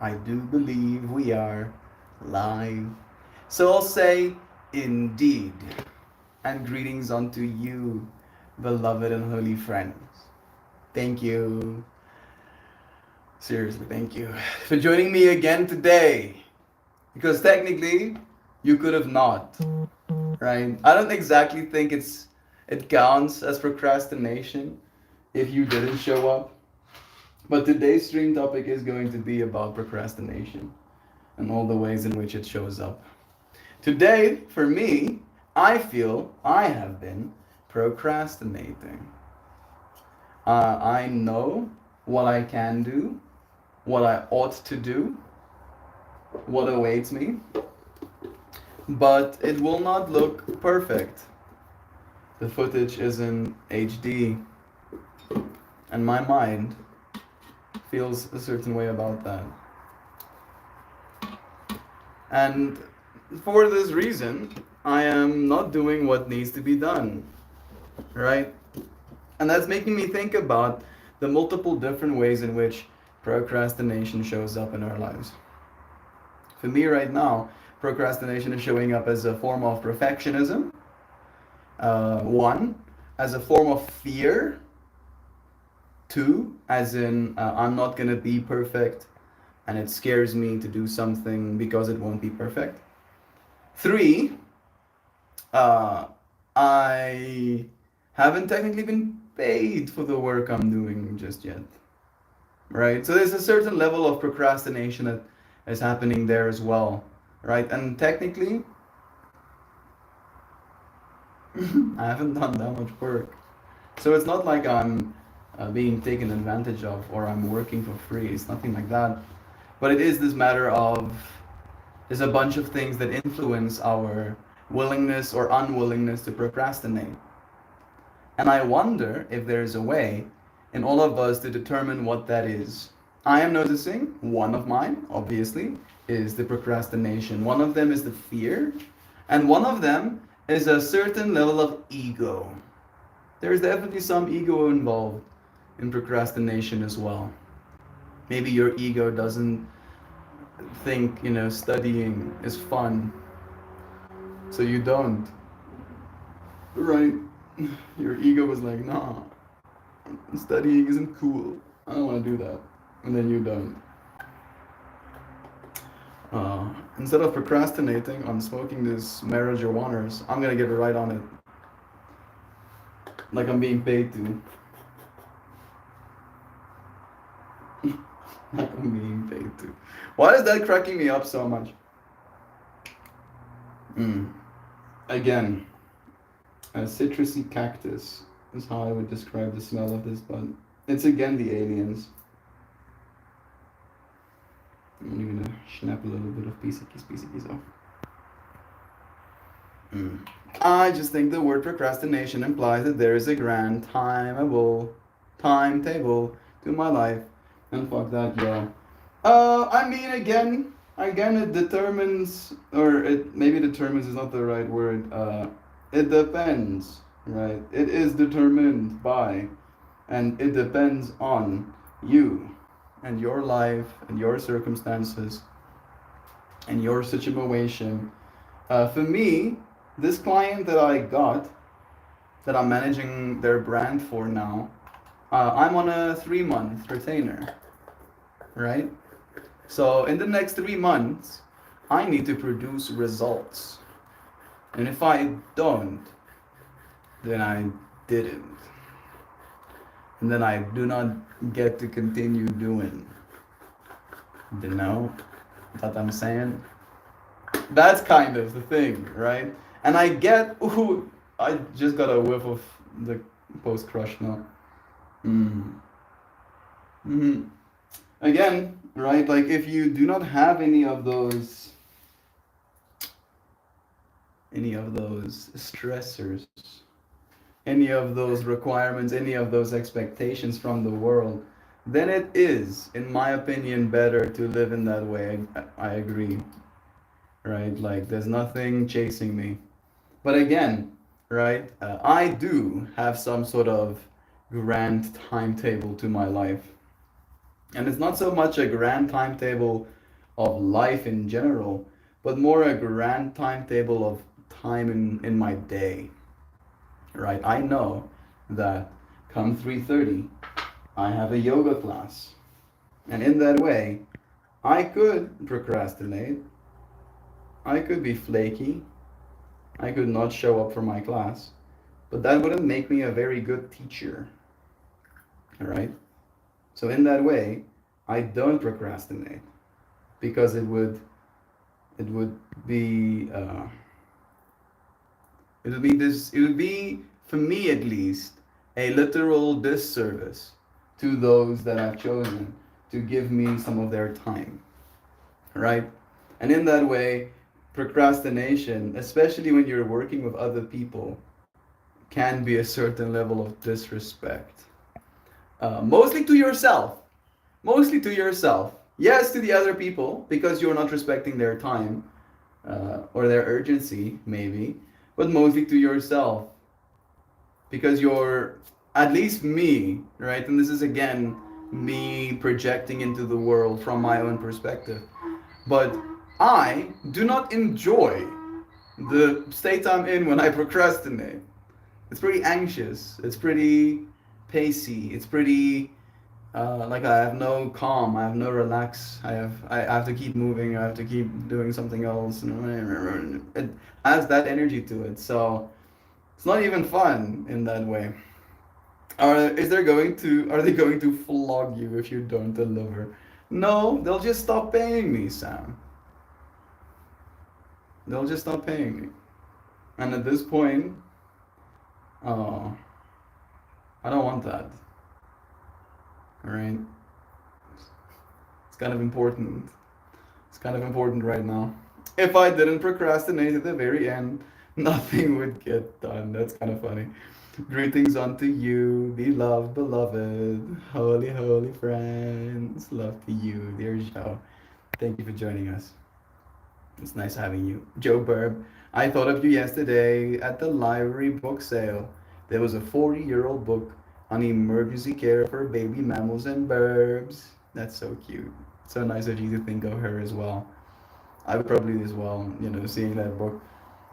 I do believe we are live. So I'll say, indeed, and greetings unto you, beloved and holy friends. Thank you, seriously, thank you for joining me again today. Because technically, you could have not, right? I don't exactly think it counts as procrastination if you didn't show up. But today's stream topic is going to be about procrastination and all the ways in which it shows up. Today, for me, I feel I have been procrastinating. I know what I can do, what I ought to do, what awaits me, but it will not look perfect. The footage is in HD, and my mind feels a certain way about that. And for this reason, I am not doing what needs to be done, right? And that's making me think about the multiple different ways in which procrastination shows up in our lives. For me, right now, procrastination is showing up as a form of perfectionism, one, as a form of fear, two, as in I'm not gonna be perfect and it scares me to do something because it won't be perfect. Three, uh, I haven't technically been paid for the work I'm doing just yet. Right? So there's a certain level of procrastination that is happening there as well. Right? And technically, I haven't done that much work. So it's not like I'm being taken advantage of or I'm working for free. It's nothing like that. But it is this matter of there's a bunch of things that influence our willingness or unwillingness to procrastinate. And I wonder if there's a way in all of us to determine what that is. I am noticing one of mine, obviously, is the procrastination. One of them is the fear, and one of them is a certain level of ego. There's definitely some ego involved in procrastination as well. Maybe your ego doesn't think, studying is fun, so you don't. Right? Your ego was like, nah, studying isn't cool. I don't want to do that. And then you don't. Instead of procrastinating on smoking this marijuanas, I'm gonna get right on it. Like I'm being paid to. Like I'm being paid to. Why is that cracking me up so much? Again, a citrusy cactus is how I would describe the smell of this, but it's again the aliens. I'm only gonna snap a little bit of pieces off. I just think the word procrastination implies that there is a grand timetable to my life, and fuck that, yeah. I mean, again, it determines, or it maybe determines is not the right word. It depends, right? It is determined by, and it depends on you, and your life, and your circumstances, and your situation. For me, this client that I got, that I'm managing their brand for now, I'm on a 3-month retainer, right? So in the next 3 months, I need to produce results. And if I don't, then I didn't. And then I do not get to continue doing. You know what I'm saying? That's kind of the thing, right? And I get, ooh, I just got a whiff of the post crush now. Again, right? Like if you do not have any of those stressors, any of those requirements, any of those expectations from the world, then it is, in my opinion, better to live in that way. I agree, right? Like there's nothing chasing me. But again, right, I do have some sort of grand timetable to my life. And it's not so much a grand timetable of life in general, but more a grand timetable of time in my day, right? I know that come 3:30, I have a yoga class. And in that way, I could procrastinate, I could be flaky, I could not show up for my class, but that wouldn't make me a very good teacher, all right? So in that way, I don't procrastinate because it would be it would be, for me at least, a literal disservice to those that I've chosen to give me some of their time, right? And in that way, procrastination, especially when you're working with other people, can be a certain level of disrespect. Mostly to yourself. Mostly to yourself. Yes, to the other people, because you're not respecting their time or their urgency, maybe, but mostly to yourself, because you're, at least me, right? And this is again me projecting into the world from my own perspective. But I do not enjoy the state I'm in when I procrastinate. It's pretty anxious. It's pretty pacey. It's pretty like I have no calm. I have no relax. I have to keep moving. I have to keep doing something else. It has that energy to it. So it's not even fun in that way. Are they going to flog you if you don't deliver? No, they'll just stop paying me, Sam. They'll just stop paying me. And at this point, uh, I don't want that. All right. It's kind of important. It's kind of important right now. If I didn't procrastinate at the very end, nothing would get done. That's kind of funny. Greetings unto you, beloved, beloved, holy, holy friends. Love to you, dear Joe. Thank you for joining us. It's nice having you. Joe Burb, I thought of you yesterday at the library book sale. There was a 40-year-old book on emergency care for baby mammals and burbs. That's so cute. So nice of you to think of her as well. I would probably as well, seeing that book.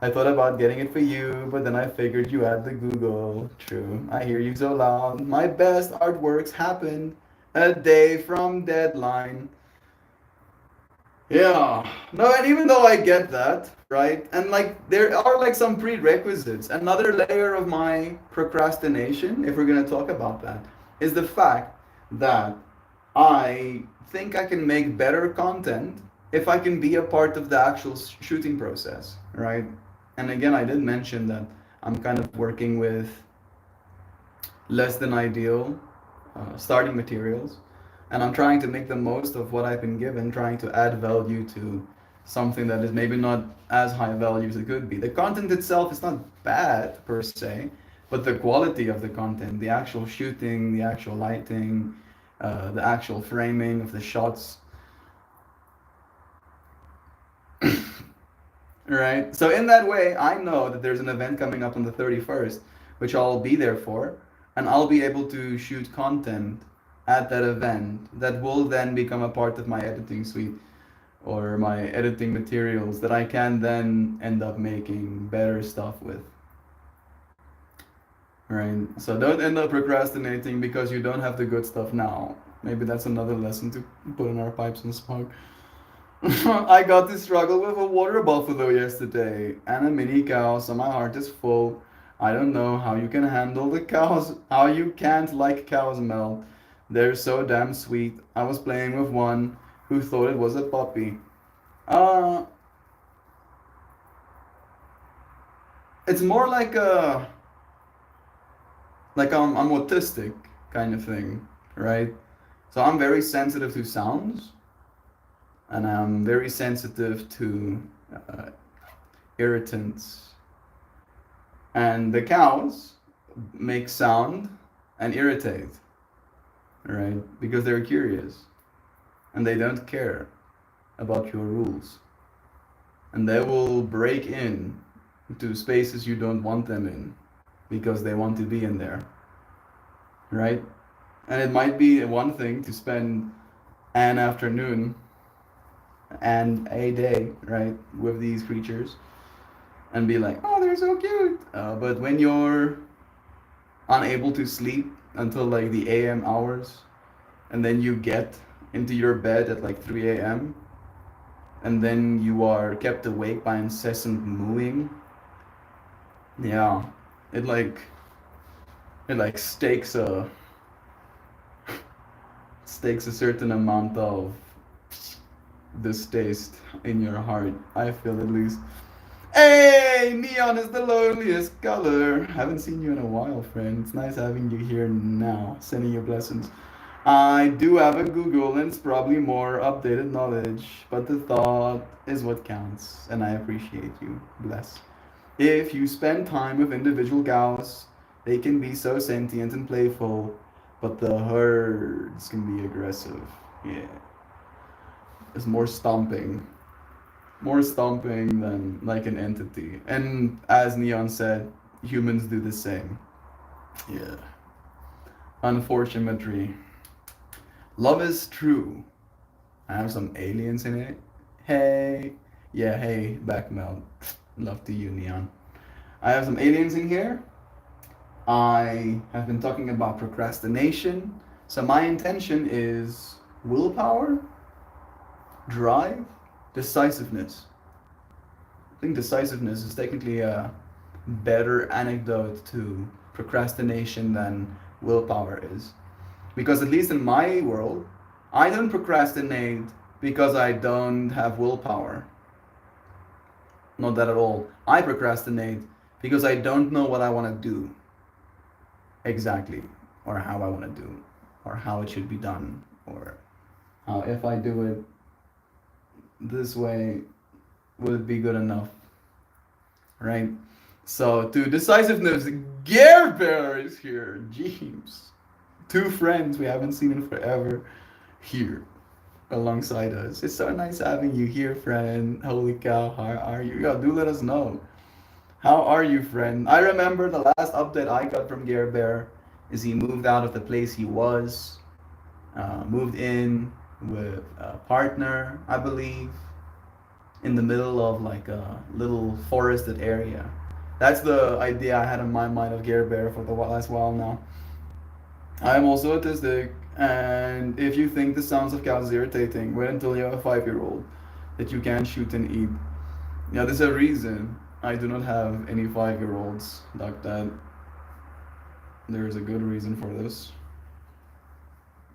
I thought about getting it for you, but then I figured you had the Google. True. I hear you so loud. My best artworks happened a day from deadline. Yeah. No, and even though I get that, right? And like there are like some prerequisites. Another layer of my procrastination, if we're going to talk about that, is the fact that I think I can make better content if I can be a part of the actual shooting process, right? And again, I did mention that I'm kind of working with less than ideal starting materials, and I'm trying to make the most of what I've been given, trying to add value to something that is maybe not as high value as it could be. The content itself is not bad per se, but the quality of the content, the actual shooting, the actual lighting, the actual framing of the shots, right? So in that way, I know that there's an event coming up on the 31st, which I'll be there for, and I'll be able to shoot content at that event that will then become a part of my editing suite or my editing materials that I can then end up making better stuff with. Right? So don't end up procrastinating because you don't have the good stuff now. Maybe that's another lesson to put in our pipes and smoke. I got to struggle with a water buffalo yesterday and a mini cow, so my heart is full. I don't know how you can handle the cows, how you can't like cow's milk. They're so damn sweet. I was playing with one who thought it was a puppy. Uh, it's more like I'm autistic kind of thing, right? So I'm very sensitive to sounds, and I'm very sensitive to uh, irritants. And the cows make sound and irritate, right? Because they're curious and they don't care about your rules. And they will break in to spaces you don't want them in because they want to be in there, right? And it might be one thing to spend an afternoon and a day, right, with these creatures and be like, oh, they're so cute. But when you're unable to sleep until like the AM hours, and then you get into your bed at like 3 a.m., and then you are kept awake by incessant mooing, yeah, it like stakes a certain amount of distaste in your heart. I feel at least. Hey, neon is the loneliest color. Haven't seen you in a while, friend. It's nice having you here now. Sending you blessings. I do have a Google and it's probably more updated knowledge, but the thought is what counts, and I appreciate you. Bless. If you spend time with individual cows, they can be so sentient and playful, but the herds can be aggressive. Yeah. There's more stomping than like an entity. And as Neon said, humans do the same. Yeah. Unfortunately, love is true. I have some aliens in it. Hey. Yeah, hey, backmouth. Love to you, Neon. I have some aliens in here. I have been talking about procrastination. So my intention is willpower, drive, decisiveness. I think decisiveness is technically a better anecdote to procrastination than willpower is. Because at least in my world, I don't procrastinate because I don't have willpower. Not that at all. I procrastinate because I don't know what I want to do exactly, or how I want to do, or how it should be done, or how if I do it this way, would it be good enough? Right? So to decisiveness, Gare Bear is here. James. Two friends we haven't seen in forever here alongside us. It's so nice having you here, friend. Holy cow, how are you? Yeah, do let us know. How are you, friend? I remember the last update I got from Gare Bear is he moved out of the place he was, moved in with a partner, I believe, in the middle of like a little forested area. That's the idea I had in my mind of Gare Bear for the last while now. I'm also autistic, and if you think the sounds of cows is irritating, wait until you have a 5-year-old that you can't shoot and eat. Yeah, there's a reason I do not have any 5-year-olds like that. There is a good reason for this.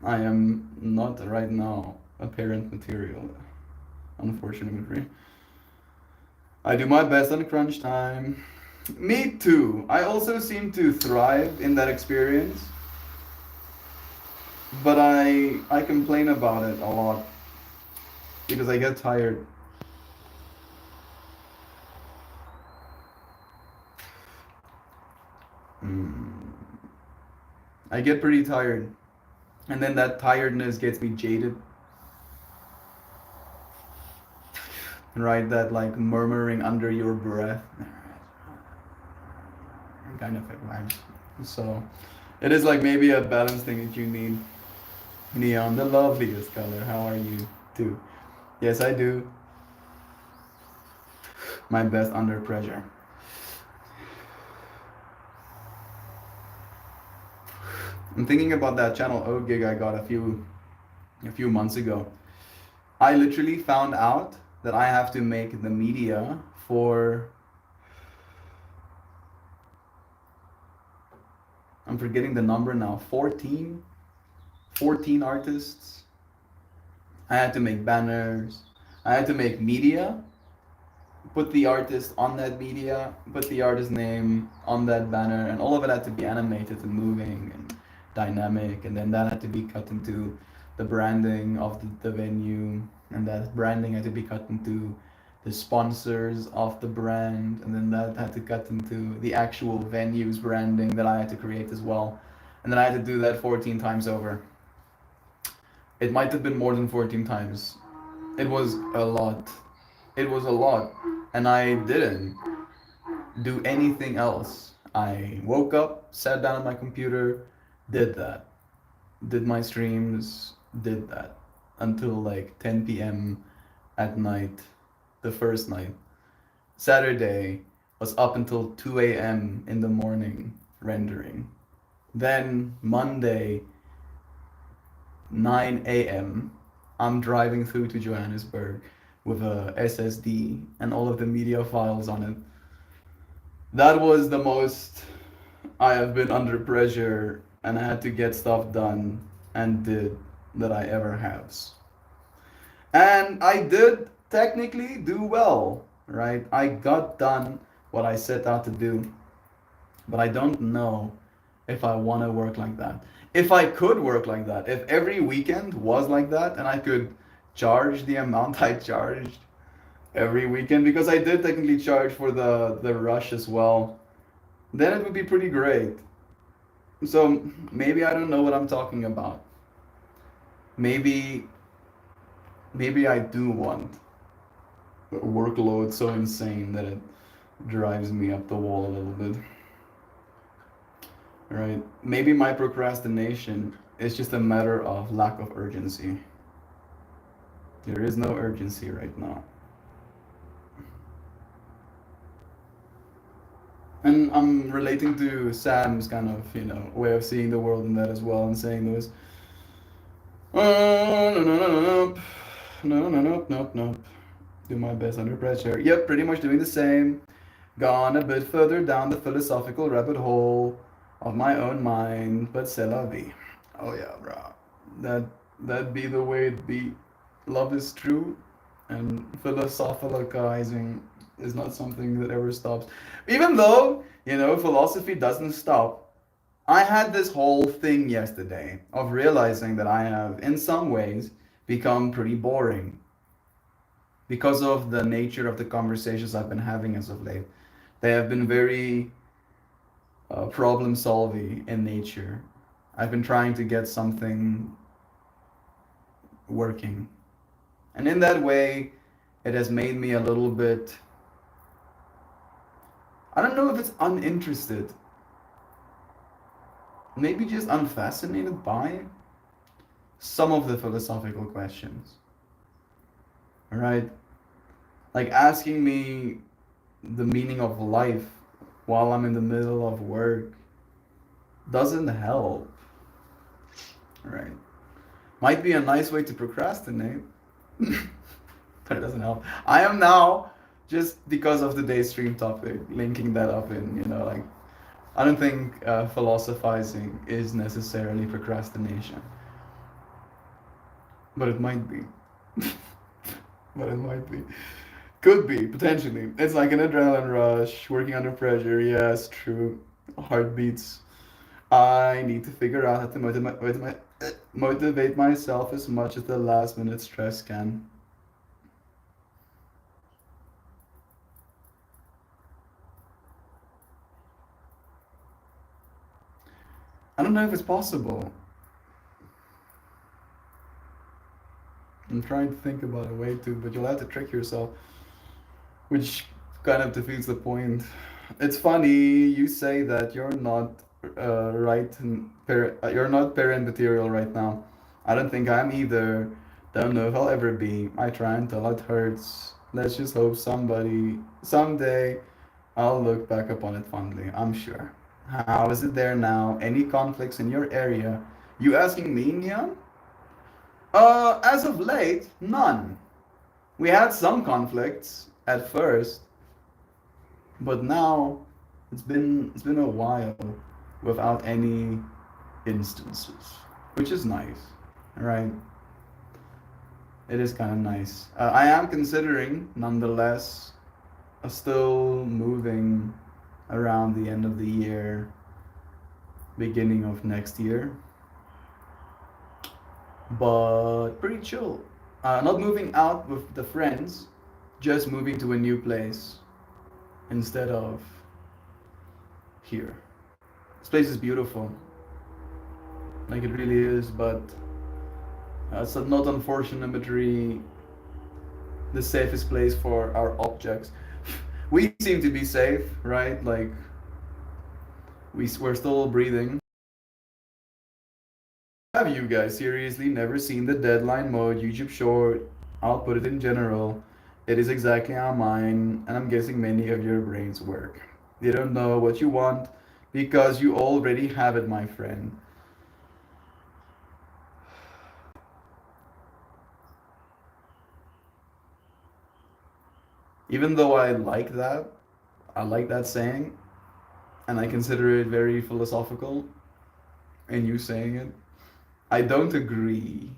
I am not right now a parent material, unfortunately. I do my best on crunch time. Me too. I also seem to thrive in that experience, but I complain about it a lot because I get tired. Mm. I get pretty tired, and then that tiredness gets me jaded. Right, that like murmuring under your breath kind of vibes. So it is like maybe a balance thing that you need. Neon, the loveliest color. How are you too? Yes, I do my best under pressure. I'm thinking about that channel O gig I got a few months ago. I literally found out that I have to make the media for, I'm forgetting the number now, 14 artists. I had to make banners. I had to make media, put the artist on that media, put the artist name on that banner, and all of it had to be animated and moving and dynamic, and then that had to be cut into the branding of the venue, and that branding had to be cut into the sponsors of the brand, and then that had to cut into the actual venue's branding that I had to create as well. And then I had to do that 14 times over. It might have been more than 14 times. It was a lot. It was a lot. And I didn't do anything else. I woke up, sat down at my computer, did that. Did my streams, did that. until like 10 p.m. at night, the first night. Saturday was up until 2 a.m. in the morning rendering. Then Monday, 9 a.m., I'm driving through to Johannesburg with a SSD and all of the media files on it. That was the most I have been under pressure and I had to get stuff done and did that I ever have. And I did technically do well, right? I got done what I set out to do, but I don't know if I want to work like that. If I could work like that, if every weekend was like that and I could charge the amount I charged every weekend, because I did technically charge for the rush as well, then it would be pretty great. So maybe I don't know what I'm talking about. Maybe maybe I do want a workload so insane that it drives me up the wall a little bit. Right? Maybe my procrastination is just a matter of lack of urgency. There is no urgency right now. And I'm relating to Sam's kind of, way of seeing the world in that as well, and saying those, oh, no, no, no, no, no, no, no, no, no. Do my best under pressure. Yep, pretty much doing the same. Gone a bit further down the philosophical rabbit hole of my own mind, but c'est la vie. Oh yeah, bro. That be the way it be. Love is true, and philosophicalizing is not something that ever stops. Even though, philosophy doesn't stop. I had this whole thing yesterday of realizing that I have, in some ways, become pretty boring because of the nature of the conversations I've been having as of late. They have been very problem solving in nature. I've been trying to get something working. And in that way, it has made me a little bit, I don't know if it's uninterested, maybe just unfascinated by some of the philosophical questions. Right? Like asking me the meaning of life while I'm in the middle of work doesn't help. Right? Might be a nice way to procrastinate, but it doesn't help. I am now, just because of the day stream topic, linking that up in, like, I don't think philosophizing is necessarily procrastination, but it might be. But it might be. Could be, potentially. It's like an adrenaline rush, working under pressure. Yes, true. Heartbeats. I need to figure out how to motivate myself as much as the last minute stress can. I don't know if it's possible. I'm trying to think about a way to, but you'll have to trick yourself, which kind of defeats the point. It's funny you say that you're not you're not parent material right now. I don't think I'm either. Don't know if I'll ever be. I try until it hurts. Let's just hope someday, I'll look back upon it fondly. I'm sure. How is it there now? Any conflicts in your area? You asking me, Nyan? As of late, none. We had some conflicts at first, but now it's been a while without any instances, which is nice, right? It is kind of nice. I am considering, nonetheless, still moving around the end of the year, beginning of next year, but pretty chill. Not moving out with the friends, just moving to a new place instead of here. This place is beautiful, like it really is, but it's not unfortunately the safest place for our objects. We seem to be safe, right? Like we're still breathing. have you guys seriously never seen the Deadline Mode YouTube short? I'll put it in general. It is exactly how mine, and I'm guessing many of your brains work. You don't know what you want because you already have it, my friend. Even though I like that saying, and I consider it very philosophical, and you saying it, I don't agree.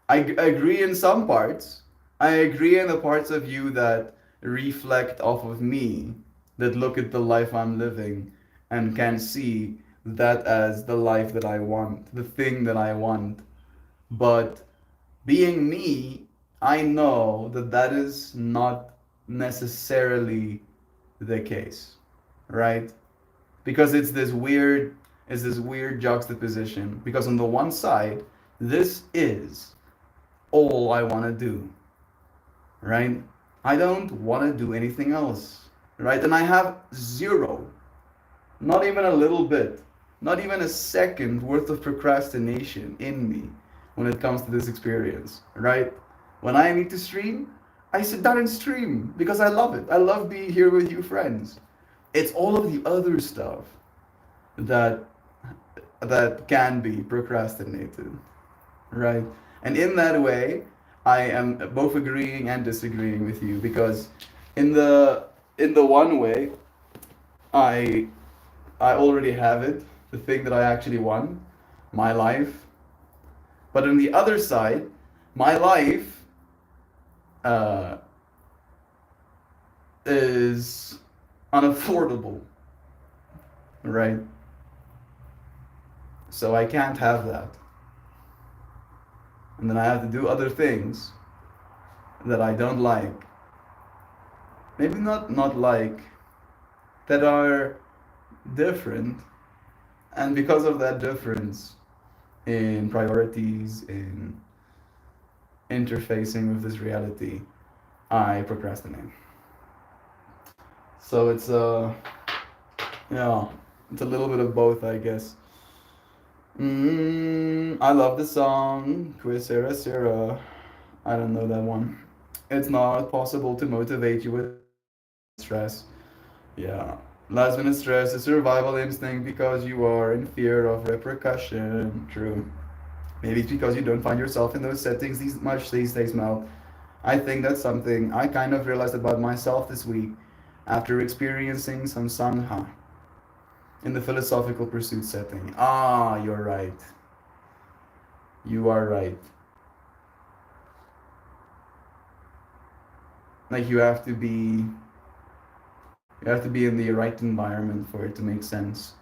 Agree in some parts. I agree in the parts of you that reflect off of me, that look at the life I'm living and can see that as the life that I want, the thing that I want. But being me, I know that that is not necessarily the case, right? Because it's this weird juxtaposition. Because on the one side, this is all I want to do, right? I don't want to do anything else, right? And I have zero, not even a little bit, not even a second worth of procrastination in me when it comes to this experience, right? When I need to stream, I sit down and stream because I love it. I love being here with you friends. It's all of the other stuff that that can be procrastinated, right? And in that way, I am both agreeing and disagreeing with you because in the one way, I I already have it, the thing that I actually want, my life. But on the other side, my life uh, is unaffordable, right? So I can't have that. And then I have to do other things that I don't like. Maybe not like, that are different. And because of that difference in priorities, in interfacing with this reality, I procrastinate. So it's yeah, it's a little bit of both, I guess. I love the song Quiz Sarah Sarah. I don't know that one. It's not possible to motivate you with stress. Yeah. Last minute stress is survival instinct because you are in fear of repercussion. True. Maybe it's because you don't find yourself in those settings these days, Mel. I think that's something I kind of realized about myself this week after experiencing some sangha in the philosophical pursuit setting. Ah, you're right. You are right. Like you have to be in the right environment for it to make sense.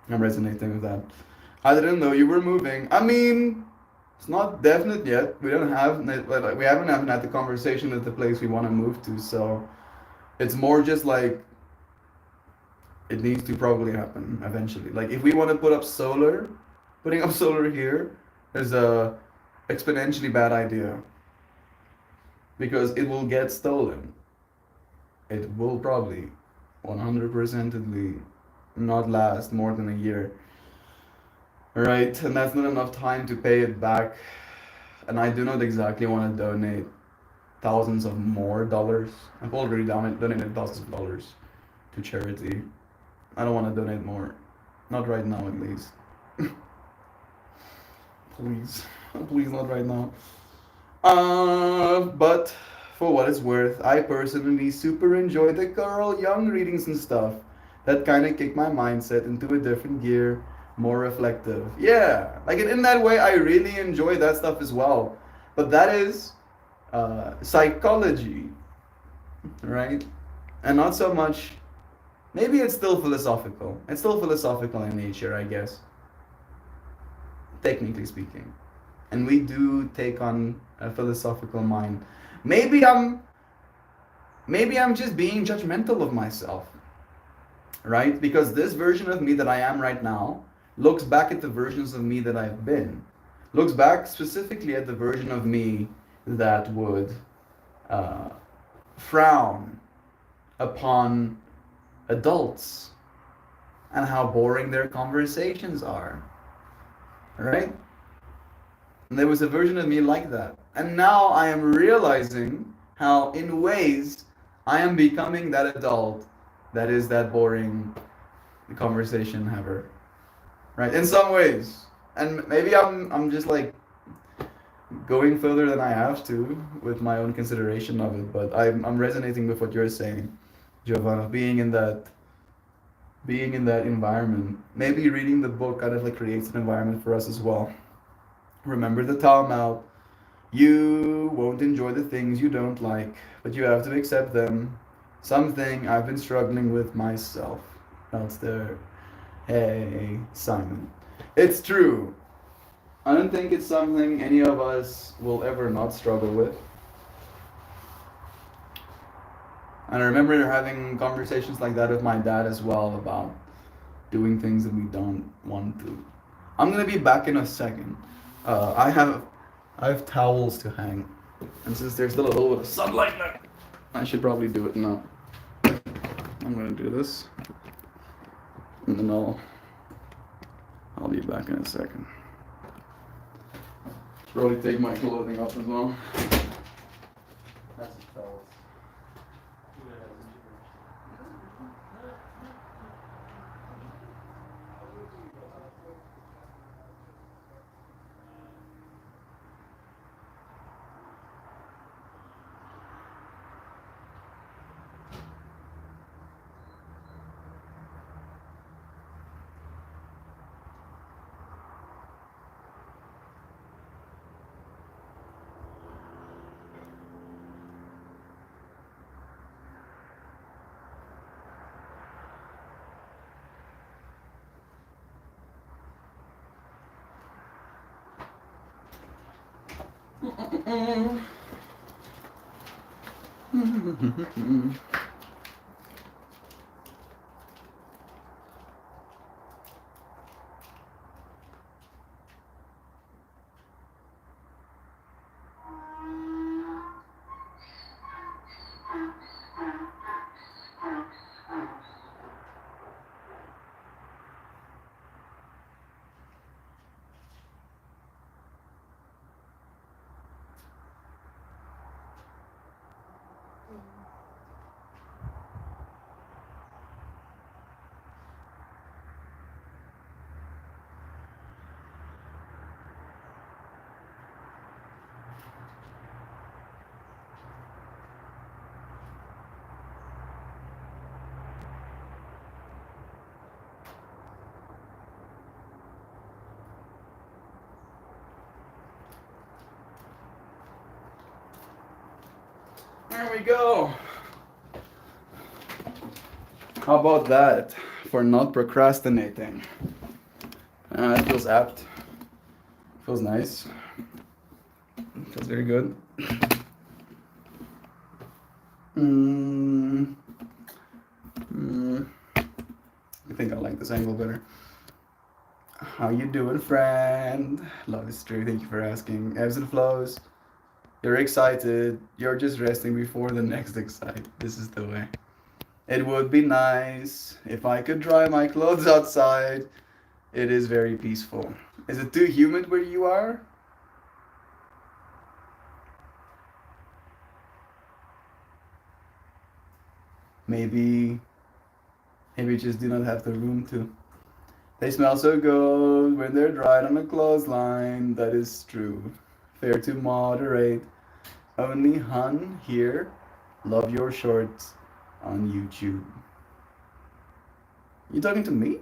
I'm resonating with that. I didn't know you were moving. I mean, it's not definite yet. We don't have like we haven't even had the conversation at the place we want to move to. So it's more just like it needs to probably happen eventually. Like if we want to put up solar, putting up solar here is a exponentially bad idea because it will get stolen. It will probably 100%ly not last more than a year. Right, and that's not enough time to pay it back. And I do not exactly want to donate thousands of more dollars. I've already donated thousands of dollars to charity. I don't want to donate more. Not right now, at least. Please. Please, not right now. But for what it's worth, I personally super enjoy the Carl Jung readings and stuff. That kind of kick my mindset into a different gear, more reflective. Yeah, like in that way, I really enjoy that stuff as well. But that is psychology, right? And not so much. Maybe it's still philosophical. It's still philosophical in nature, I guess, technically speaking. And we do take on a philosophical mind. Maybe I'm maybe I'm just being judgmental of myself, right? Because this version of me that I am right now looks back at the versions of me that I've been. Looks back specifically at the version of me that would uh, frown upon adults and how boring their conversations are, right? And there was a version of me like that. And now I am realizing how, in ways, I am becoming that adult that is that boring conversation haver. Right? In some ways. And maybe I'm just like going further than I have to with my own consideration of it, but I'm resonating with what you're saying, Giovanna, being in that environment. Maybe reading the book kind of like creates an environment for us as well. Remember the time out. You won't enjoy the things you don't like, but you have to accept them. Something I've been struggling with myself. Else there. Hey, Simon. It's true. I don't think it's something any of us will ever not struggle with. And I remember having conversations like that with my dad as well about doing things that we don't want to. I'm gonna be back in a second. I have towels to hang, and since there's still a little bit of sunlight there, I should probably do it now. I'm gonna do this, and then I'll be back in a second. Probably take my clothing off as well. That's the towels. There we go. How about that for not procrastinating? It feels apt. Feels nice. Feels very good. I think I like this angle better. How you doing, friend? Love is true. Thank you for asking. Ebbs and flows. You're excited. You're just resting before the next excite. This is the way. It would be nice if I could dry my clothes outside. It is very peaceful. Is it too humid where you are? Maybe you just do not have the room to. They smell so good when they're dried on a clothesline. That is true. Fair to moderate. Only hun here. Love your shorts on YouTube. You talking to me?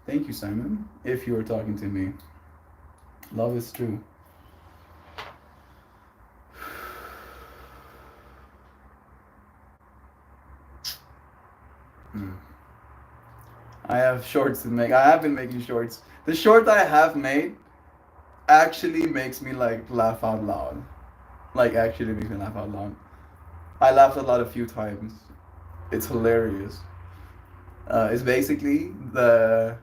Thank you, Simon. If you are talking to me. Love is true. I have shorts to make. I have been making shorts. The short I have made actually makes me like laugh out loud. Like actually makes me laugh out loud. I laughed out loud a few times. It's hilarious. It's basically the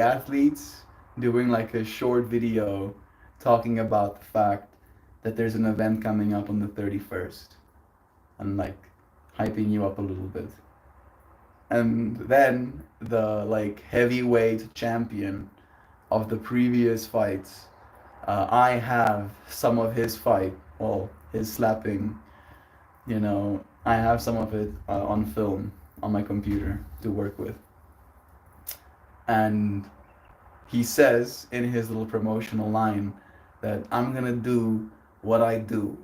athletes doing like a short video talking about the fact that there's an event coming up on the 31st and like hyping you up a little bit. And then the like heavyweight champion of the previous fights. I have some of his fight, well, his slapping, I have some of it on film on my computer to work with. And he says in his little promotional line that I'm gonna do what I do.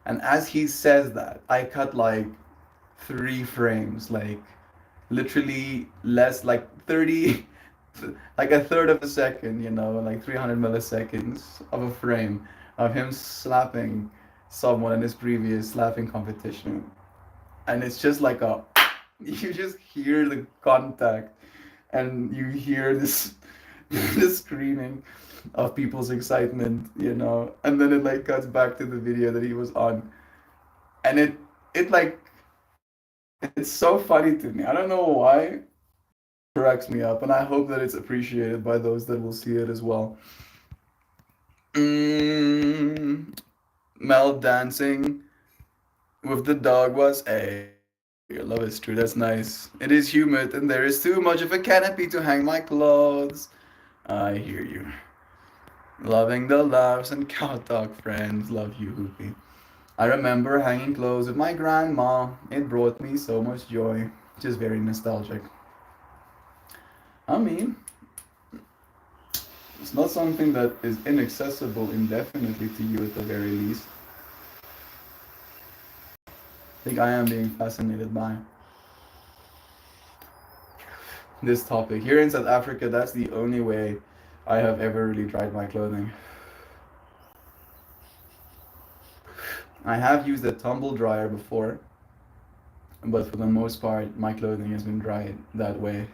And as he says that, I cut like 3 frames, like literally less, like 30, like a third of a second, like 300 milliseconds of a frame of him slapping someone in his previous slapping competition. And it's just like you just hear the contact and you hear this the screaming of people's excitement, and then it like cuts back to the video that he was on, and it like it's so funny to me. I don't know why. Cracks me up, and I hope that it's appreciated by those that will see it as well. Mel dancing with the dog was your love is true. That's nice. It is humid, and there is too much of a canopy to hang my clothes. I hear you. Loving the laughs and cow talk friends. Love you, Hoopy. I remember hanging clothes with my grandma. It brought me so much joy. Just very nostalgic. I mean, it's not something that is inaccessible indefinitely to you at the very least. I think I am being fascinated by this topic. Here in South Africa, that's the only way I have ever really dried my clothing. I have used a tumble dryer before, but for the most part, my clothing has been dried that way.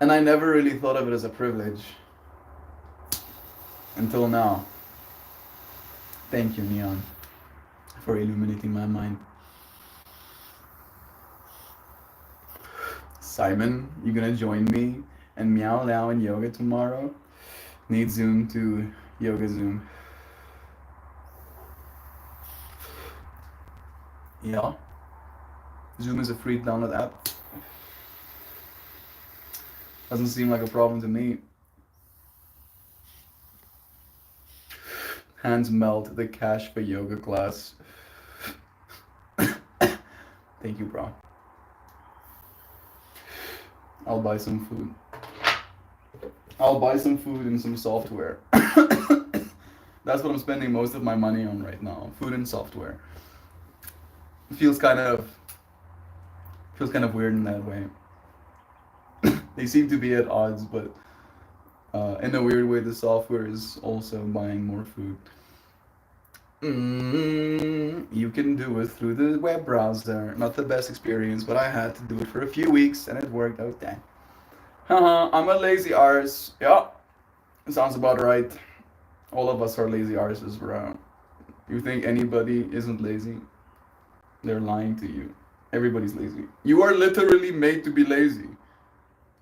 And I never really thought of it as a privilege until now. Thank you, Neon, for illuminating my mind. Simon, you gonna join me and Meow Lao in yoga tomorrow? Need Zoom to yoga Zoom. Yeah. Zoom is a free download app. Doesn't seem like a problem to me. Hands melt the cash for yoga class. Thank you, bro. I'll buy some food. I'll buy some food and some software. That's what I'm spending most of my money on right now. Food and software. It feels kind of weird in that way. They seem to be at odds, but in a weird way, the software is also buying more food. You can do it through the web browser. Not the best experience, but I had to do it for a few weeks and it worked out then. I'm a lazy arse. Yeah, sounds about right. All of us are lazy arses, bro. You think anybody isn't lazy? They're lying to you. Everybody's lazy. You are literally made to be lazy.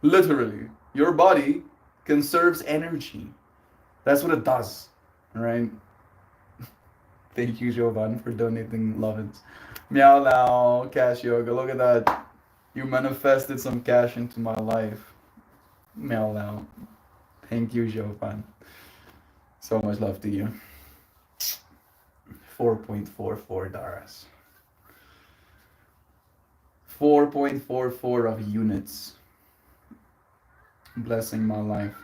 Literally. Your body conserves energy. That's what it does. Alright? Thank you, Jovan, for donating lovins. Meow Lao, cash yoga. Look at that. You manifested some cash into my life. Meow Lao. Thank you, Jovan. So much love to you. 4.44 Daras. 4.44 of units. Blessing my life.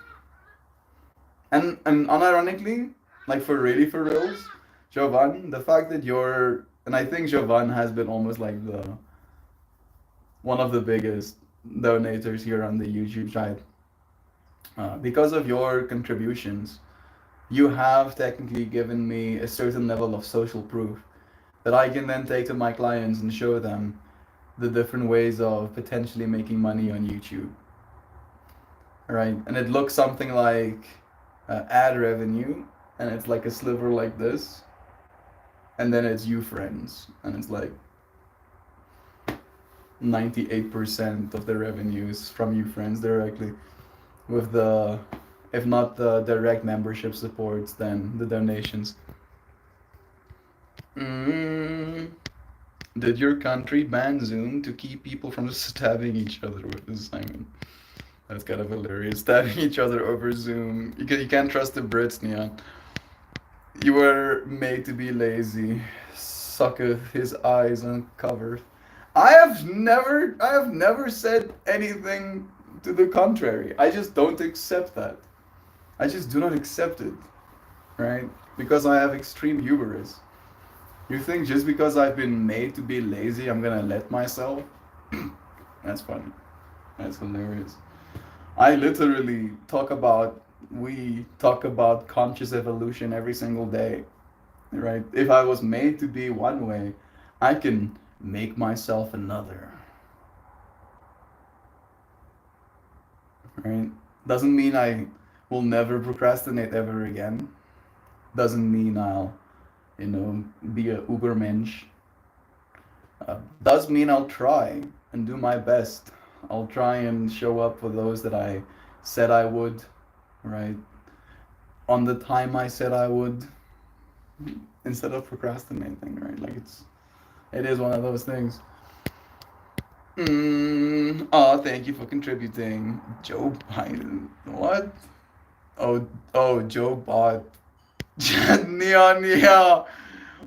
And unironically, like for reals, Jovan, the fact that and I think Jovan has been almost like one of the biggest donators here on the YouTube side. Because of your contributions, you have technically given me a certain level of social proof that I can then take to my clients and show them the different ways of potentially making money on YouTube. Right? And it looks something like ad revenue, and it's like a sliver like this, and then it's you friends, and it's like 98% of the revenues from you friends directly, with the, if not the direct membership supports, then the donations. Did your country ban Zoom to keep people from stabbing each other with this, Simon? That's kind of hilarious. Stabbing each other over Zoom. You can't trust the Brits, Neon. You were made to be lazy. Sucketh his eyes uncovered. I have never said anything to the contrary. I just don't accept that. I just do not accept it, right? Because I have extreme hubris. You think just because I've been made to be lazy, I'm gonna let myself? That's funny. That's hilarious. We talk about conscious evolution every single day, right? If I was made to be one way, I can make myself another, right? Doesn't mean I will never procrastinate ever again. Doesn't mean I'll, be a Ubermensch. Does mean I'll try and do my best. I'll try and show up for those that I said I would, right? On the time I said I would, instead of procrastinating, right? Like it is one of those things. Oh, thank you for contributing. Joe Biden. What? Joe Bot. Neon, yeah.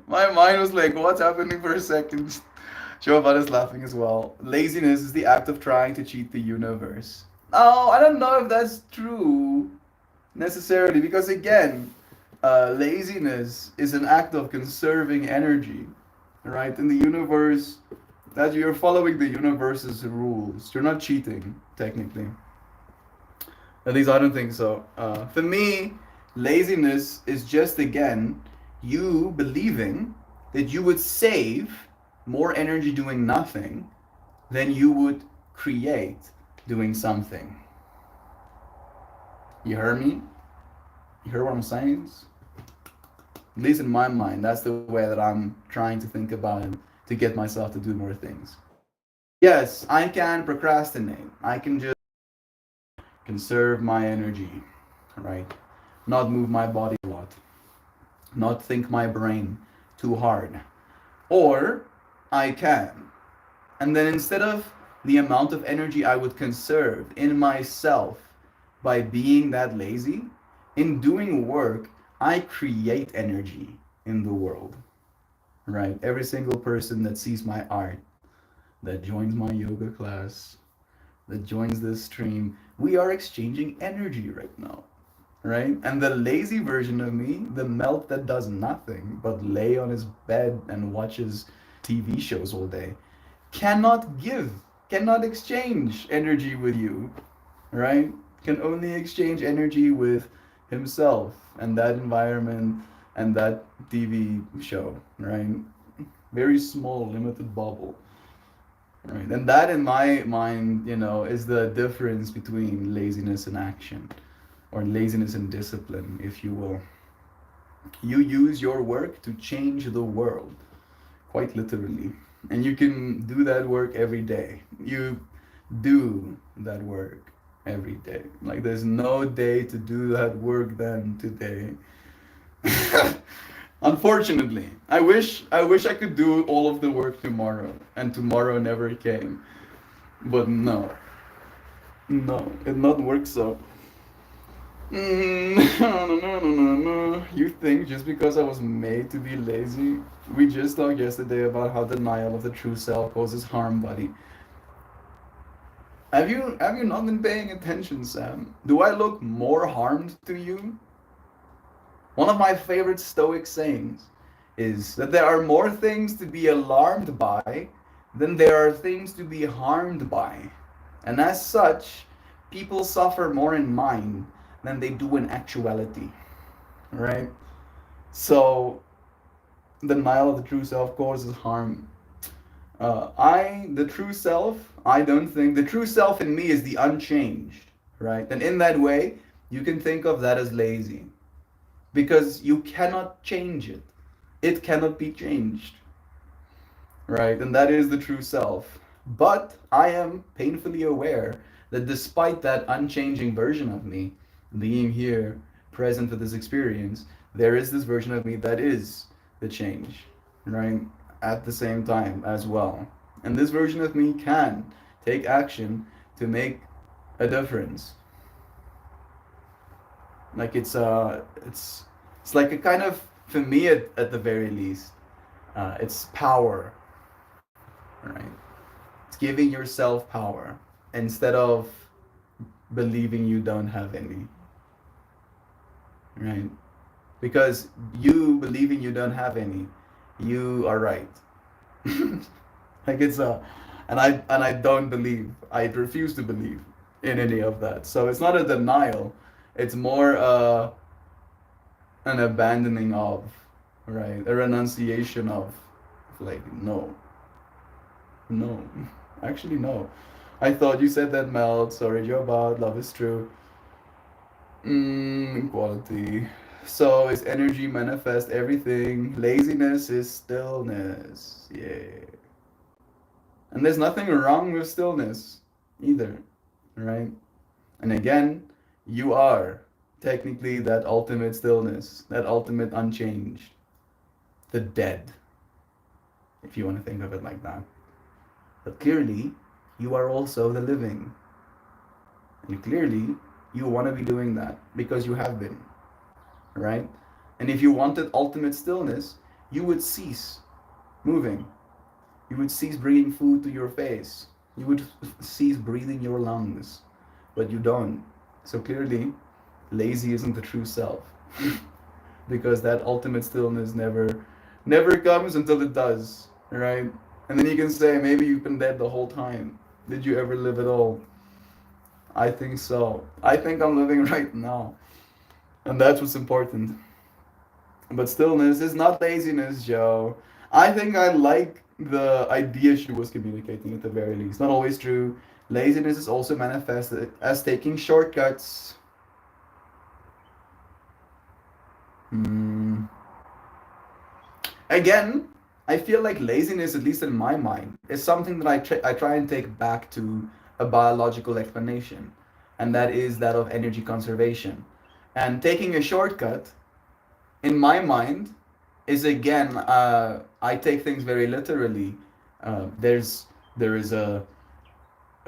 My mind was like, what's happening for a second? Joe Bot is laughing as well. Laziness is the act of trying to cheat the universe. Oh, I don't know if that's true necessarily, because again, laziness is an act of conserving energy, right? In the universe, that you're following the universe's rules. You're not cheating, technically. At least I don't think so. For me, laziness is just again you believing that you would save more energy doing nothing than you would create doing something. You heard me? You heard what I'm saying? At least in my mind, that's the way that I'm trying to think about it to get myself to do more things. Yes, I can procrastinate. I can just conserve my energy, right? Not move my body a lot, not think my brain too hard. Or I can. And then instead of the amount of energy I would conserve in myself by being that lazy, in doing work, I create energy in the world, right? Every single person that sees my art, that joins my yoga class, that joins this stream, we are exchanging energy right now, right? And the lazy version of me, the melt that does nothing but lay on his bed and watches TV shows all day, cannot give, cannot exchange energy with you, right? Can only exchange energy with himself and that environment and that TV show, right? Very small, limited bubble. Right. And that in my mind, is the difference between laziness and action, or laziness and discipline, if you will. You use your work to change the world, quite literally. And you can do that work every day. You do that work every day. Like there's no day to do that work than today. Unfortunately, I wish I could do all of the work tomorrow, and tomorrow never came. But no, no, it not work so. No, no, no, no, no. You think just because I was made to be lazy? We just talked yesterday about how denial of the true self causes harm, buddy. Have you not been paying attention, Sam? Do I look more harmed to you? One of my favorite Stoic sayings is that there are more things to be alarmed by than there are things to be harmed by. And as such, people suffer more in mind than they do in actuality, right? So, denial of the true self causes harm. The true self, I don't think, the true self in me is the unchanged, right? And in that way, you can think of that as lazy because you cannot change it. It cannot be changed, right? And that is the true self. But I am painfully aware that despite that unchanging version of me being here, present for this experience, there is this version of me that is the change, right? At the same time as well. And this version of me can take action to make a difference. Like it's like a kind of, for me at the very least, it's power, right? It's giving yourself power instead of believing you don't have any, right? Because you believing you don't have any, you are right. Like it's a, and I don't believe, I refuse to believe in any of that. So it's not a denial, it's more an abandoning of, right? A renunciation of, like, no, no, actually no. I thought you said that, Mel. Sorry, Joe, about love is true. Quality. So is energy manifest everything? Laziness is stillness. Yeah. And there's nothing wrong with stillness either, right? And again, you are technically that ultimate stillness, that ultimate unchanged, the dead, if you want to think of it like that. But clearly, you are also the living. And clearly, you want to be doing that because you have been, right? And if you wanted ultimate stillness, you would cease moving. You would cease bringing food to your face. You would cease breathing your lungs. But you don't. So clearly, lazy isn't the true self. Because that ultimate stillness never comes until it does, right? And then you can say, maybe you've been dead the whole time. Did you ever live at all? I think so. I think I'm living right now. And that's what's important. But stillness is not laziness, Joe. I think I like the idea she was communicating at the very least. Not always true. Laziness is also manifested as taking shortcuts. Hmm. Again, I feel like laziness, at least in my mind, is something that I try and take back to a biological explanation, and that is that of energy conservation. And taking a shortcut, in my mind, is again, I take things very literally. There is a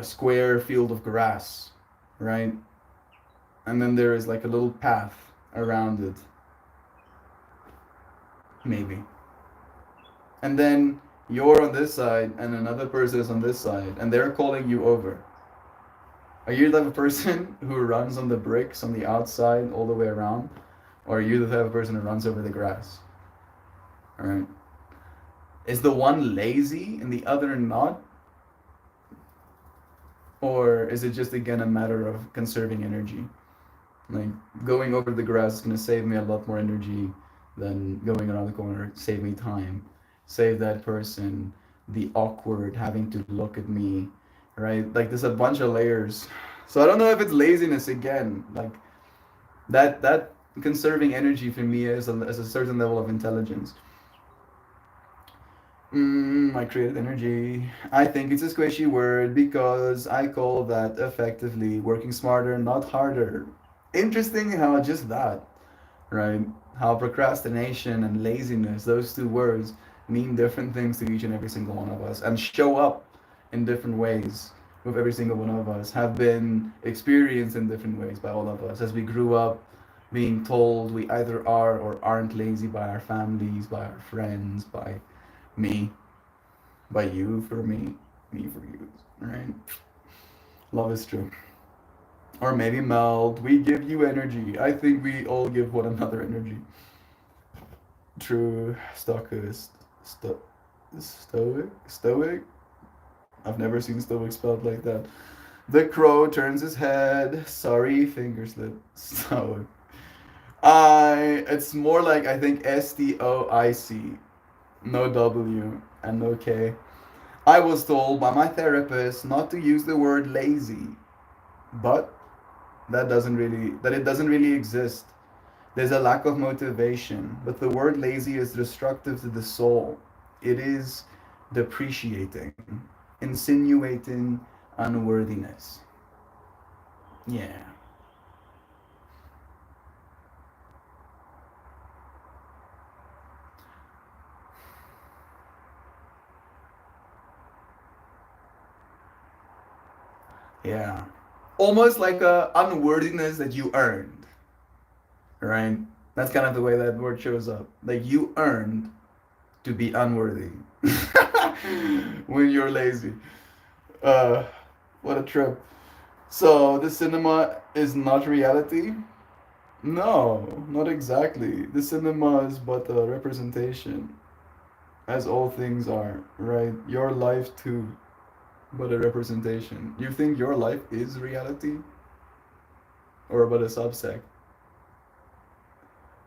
square field of grass, right? And then there is like a little path around it, maybe. And then you're on this side and another person is on this side and they're calling you over. Are you the type of person who runs on the bricks on the outside all the way around? Or are you the type of person who runs over the grass? Alright. Is the one lazy and the other not? Or is it just again a matter of conserving energy? Like going over the grass is gonna save me a lot more energy than going around the corner, save me time. Save that person the awkward having to look at me, right? Like there's a bunch of layers. So I don't know if it's laziness again. Like that conserving energy for me is a certain level of intelligence. My creative energy. I think it's a squishy word because I call that effectively working smarter, not harder. Interesting how just that, right? How procrastination and laziness, those two words, mean different things to each and every single one of us and show up in different ways with every single one of us, have been experienced in different ways by all of us as we grew up being told we either are or aren't lazy by our families, by our friends, by me, by you for me for you, right? Love is true. Or maybe meld. We give you energy. I think we all give one another energy. True stoicist. Stoic? I've never seen stoic spelled like that. The crow turns his head. Sorry, finger slip. Stoic. It's more like I think Stoic. No W and no K. I was told by my therapist not to use the word lazy, but that it doesn't really exist. There's a lack of motivation, but the word lazy is destructive to the soul. It is depreciating, insinuating unworthiness. Yeah. Yeah. almost like a unworthiness that you earned, right? That's kind of the way that word shows up. Like you earned to be unworthy when you're lazy. Uh, what a trip. So the cinema is not reality? No, not exactly. The cinema is but a representation, as all things are, right? Your life too, but a representation. You think your life is reality? Or but a subsect,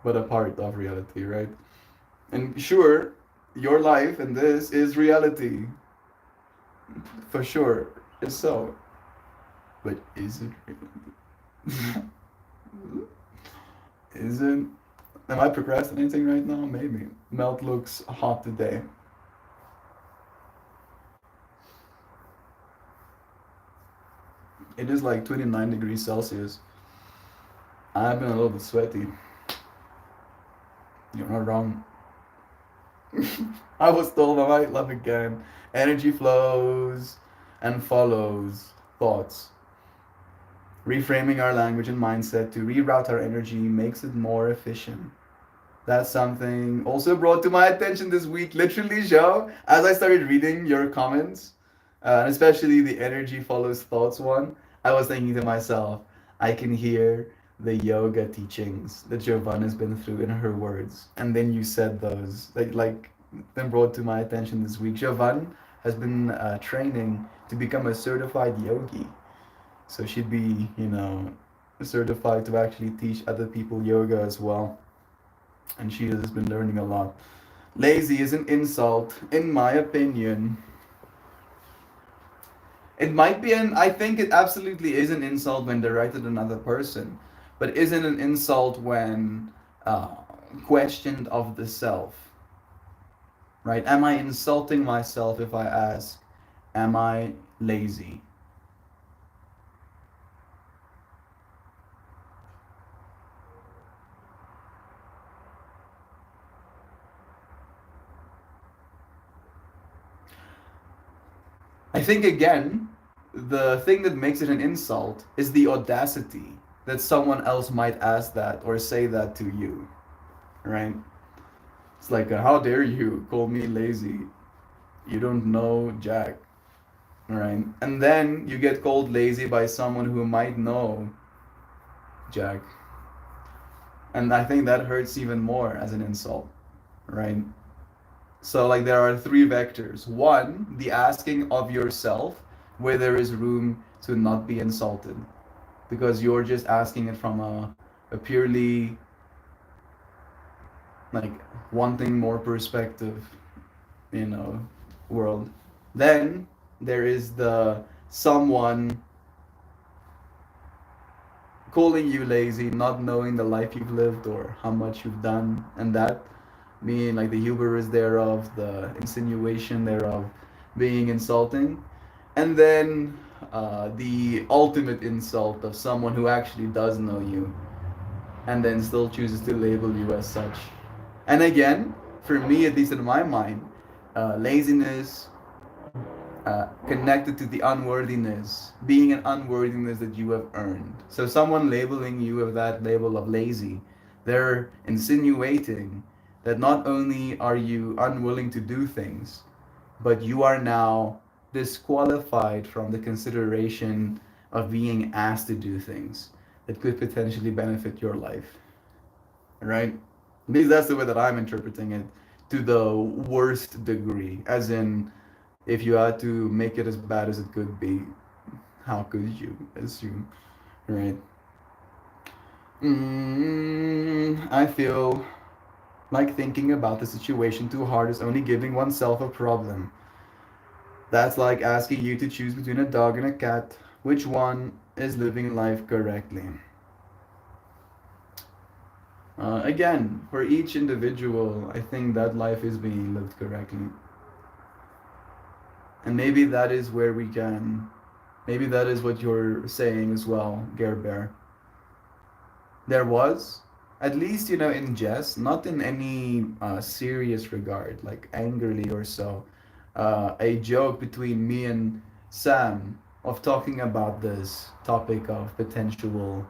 but a part of reality, right? And sure, your life and this is reality. For sure. It's so. But is it really? Is it? Am I procrastinating right now? Maybe. Melt looks hot today. It is like 29 degrees Celsius. I've been a little bit sweaty. You're not wrong. I was told I might love again. Energy flows and follows thoughts. Reframing our language and mindset to reroute our energy makes it more efficient. That's something also brought to my attention this week. Literally, Joe, as I started reading your comments, and especially the energy follows thoughts one, I was thinking to myself, I can hear the yoga teachings that Jovan has been through in her words. And then you said those, like then brought to my attention this week. Jovan has been training to become a certified yogi. So she'd be, certified to actually teach other people yoga as well. And she has been learning a lot. Lazy is an insult, in my opinion. It might be I think it absolutely is an insult when directed at another person, but isn't an insult when questioned of the self, right? Am I insulting myself if I ask, am I lazy? I think again, the thing that makes it an insult is the audacity that someone else might ask that or say that to you, right? It's like, how dare you call me lazy? You don't know Jack, right? And then you get called lazy by someone who might know Jack. And I think that hurts even more as an insult, right? So, like, there are three vectors. One, the asking of yourself where there is room to not be insulted, because you're just asking it from a purely, like, wanting more perspective, you know, world. Then there is the someone calling you lazy, not knowing the life you've lived or how much you've done, and that being like the hubris thereof, the insinuation thereof, being insulting, and then the ultimate insult of someone who actually does know you and then still chooses to label you as such. And again, for me, at least in my mind, laziness connected to the unworthiness, being an unworthiness that you have earned. So someone labeling you with that label of lazy, they're insinuating that not only are you unwilling to do things, but you are now disqualified from the consideration of being asked to do things that could potentially benefit your life. Right? At least that's the way that I'm interpreting it, to the worst degree. As in, if you had to make it as bad as it could be, how could you assume? Right? I feel like thinking about the situation too hard is only giving oneself a problem. That's like asking you to choose between a dog and a cat. Which one is living life correctly? Again, for each individual, I think that life is being lived correctly. And maybe that is where we can, maybe that is what you're saying as well, Gerber. There was, at least, in jest, not in any serious regard, like angrily or so, a joke between me and Sam of talking about this topic of potential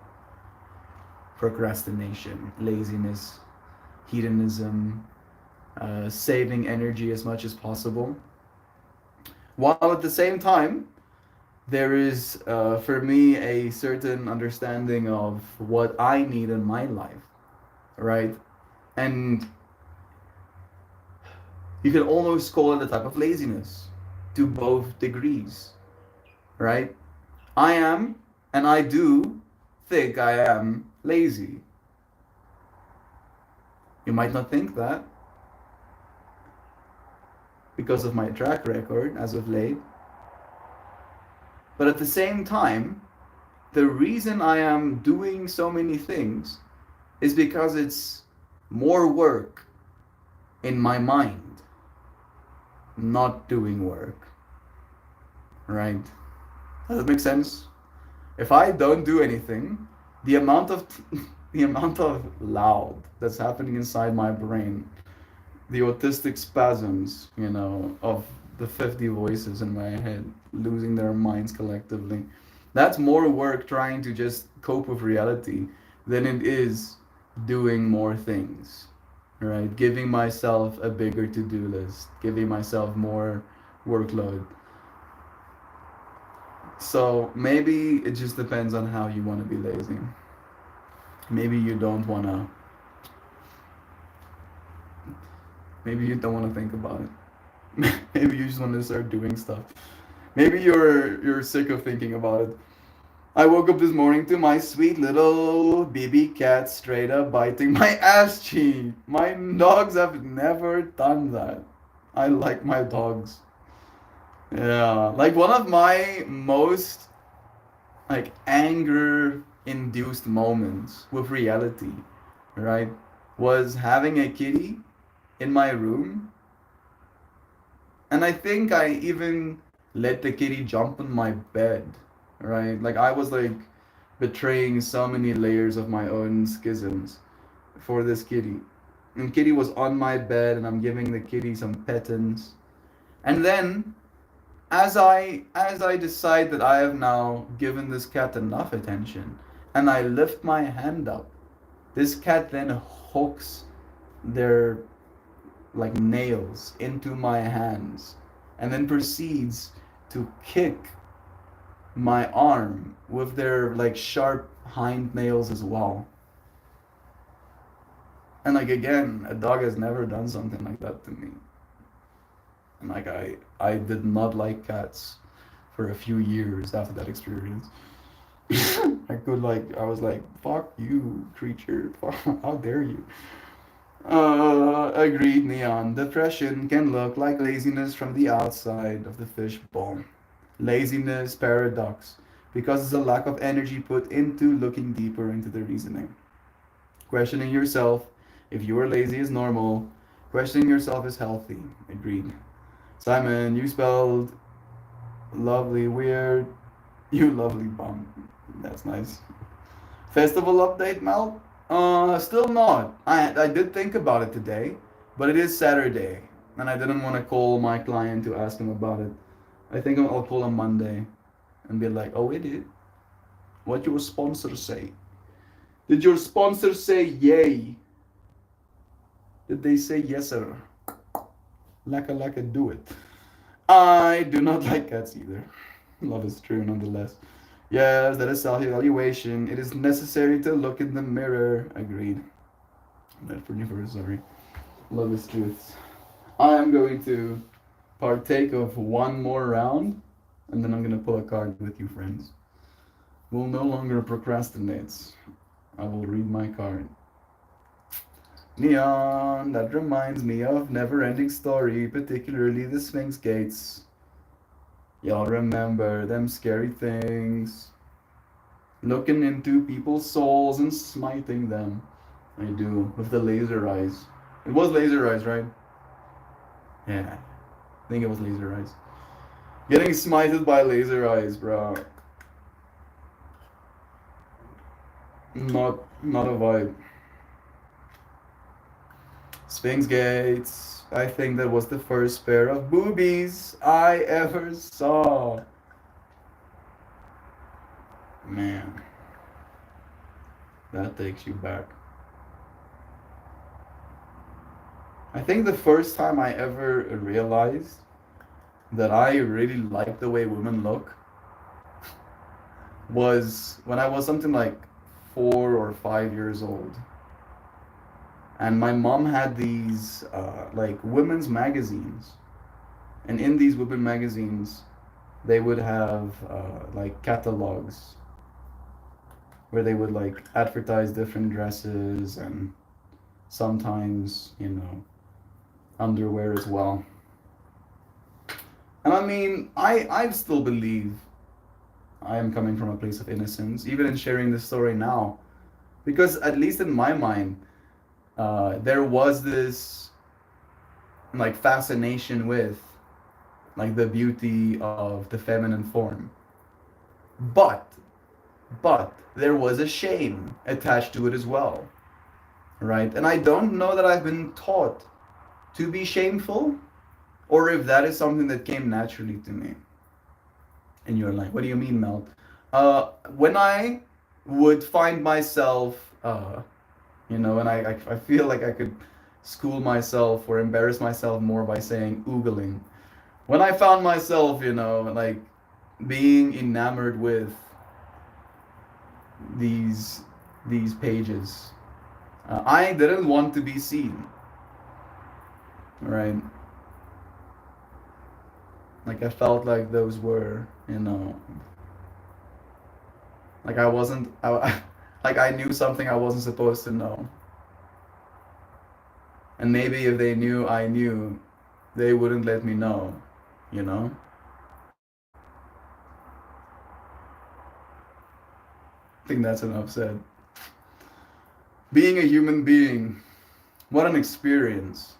procrastination, laziness, hedonism, saving energy as much as possible. While at the same time, there is, for me, a certain understanding of what I need in my life, right? And you can almost call it a type of laziness to both degrees, right? I am, and I do think I am lazy. You might not think that because of my track record as of late, but at the same time, the reason I am doing so many things is because it's more work in my mind, not doing work, right? Does that make sense? If I don't do anything, the amount of the amount of loud that's happening inside my brain, the autistic spasms, of the 50 voices in my head losing their minds collectively. That's more work trying to just cope with reality than it is doing more things, right? Giving myself a bigger to-do list, giving myself more workload. So maybe it just depends on how you want to be lazy. Maybe you don't want to maybe you don't want to think about it. Maybe you just want to start doing stuff. Maybe you're sick of thinking about it. I woke up this morning to my sweet little baby cat straight up biting my ass cheek. My dogs have never done that. I like my dogs. Yeah, like one of my most like anger induced moments with reality, right? Was having a kitty in my room. And I think I even let the kitty jump on my bed, right? Like I was like betraying so many layers of my own schisms for this kitty. And kitty was on my bed and I'm giving the kitty some petins. And then as I decide that I have now given this cat enough attention and I lift my hand up, this cat then hooks their like nails into my hands and then proceeds to kick my arm with their like sharp hind nails as well. And like again, a dog has never done something like that to me. And like I did not like cats for a few years after that experience. I was like, fuck you, creature. How dare you? Agreed, Neon. Depression can look like laziness from the outside of the fishbowl. Laziness paradox, because it's a lack of energy put into looking deeper into the reasoning. Questioning yourself if you are lazy is normal. Questioning yourself is healthy. Agreed. Simon, you spelled lovely weird. You lovely bum. That's nice. Festival update, Mel? Still not. I did think about it today, but it is Saturday, and I didn't want to call my client to ask him about it. I think I'll call him Monday and be like, oh, it is. What your sponsor say? Did your sponsor say yay? Did they say yes, sir? Laka, do it. I do not like cats either. Love is true nonetheless. Yes, that is self-evaluation. It is necessary to look in the mirror. Agreed. Not pretty for sorry. Love is truth. I am going to partake of one more round, and then I'm gonna pull a card with you, friends. We'll no longer procrastinate. I will read my card. Neon, that reminds me of Never-Ending Story, particularly the Sphinx Gates. Y'all remember them scary things. Looking into people's souls and smiting them. I do, with the laser eyes. It was laser eyes, right? Yeah, I think it was laser eyes. Getting smited by laser eyes, bro. Not a vibe. Sphinx Gates. I think that was the first pair of boobies I ever saw. Man, that takes you back. I think the first time I ever realized that I really like the way women look was when I was something like 4 or 5 years old. And my mom had these like women's magazines. And in these women magazines, they would have like catalogs where they would like advertise different dresses and sometimes, underwear as well. And I mean, I still believe I am coming from a place of innocence, even in sharing this story now. Because at least in my mind, there was this like fascination with like the beauty of the feminine form. But, but there was a shame attached to it as well, right? And I don't know that I've been taught to be shameful or if that is something that came naturally to me. And you're like, what do you mean, Mel? When I would find myself, and I feel like I could school myself or embarrass myself more by saying oogling. When I found myself, like being enamored with these these pages, I didn't want to be seen, right? Like I felt like those were, like I wasn't, like I knew something I wasn't supposed to know. And maybe if they knew I knew, they wouldn't let me know, you know? I think that's enough said. Being a human being, what an experience.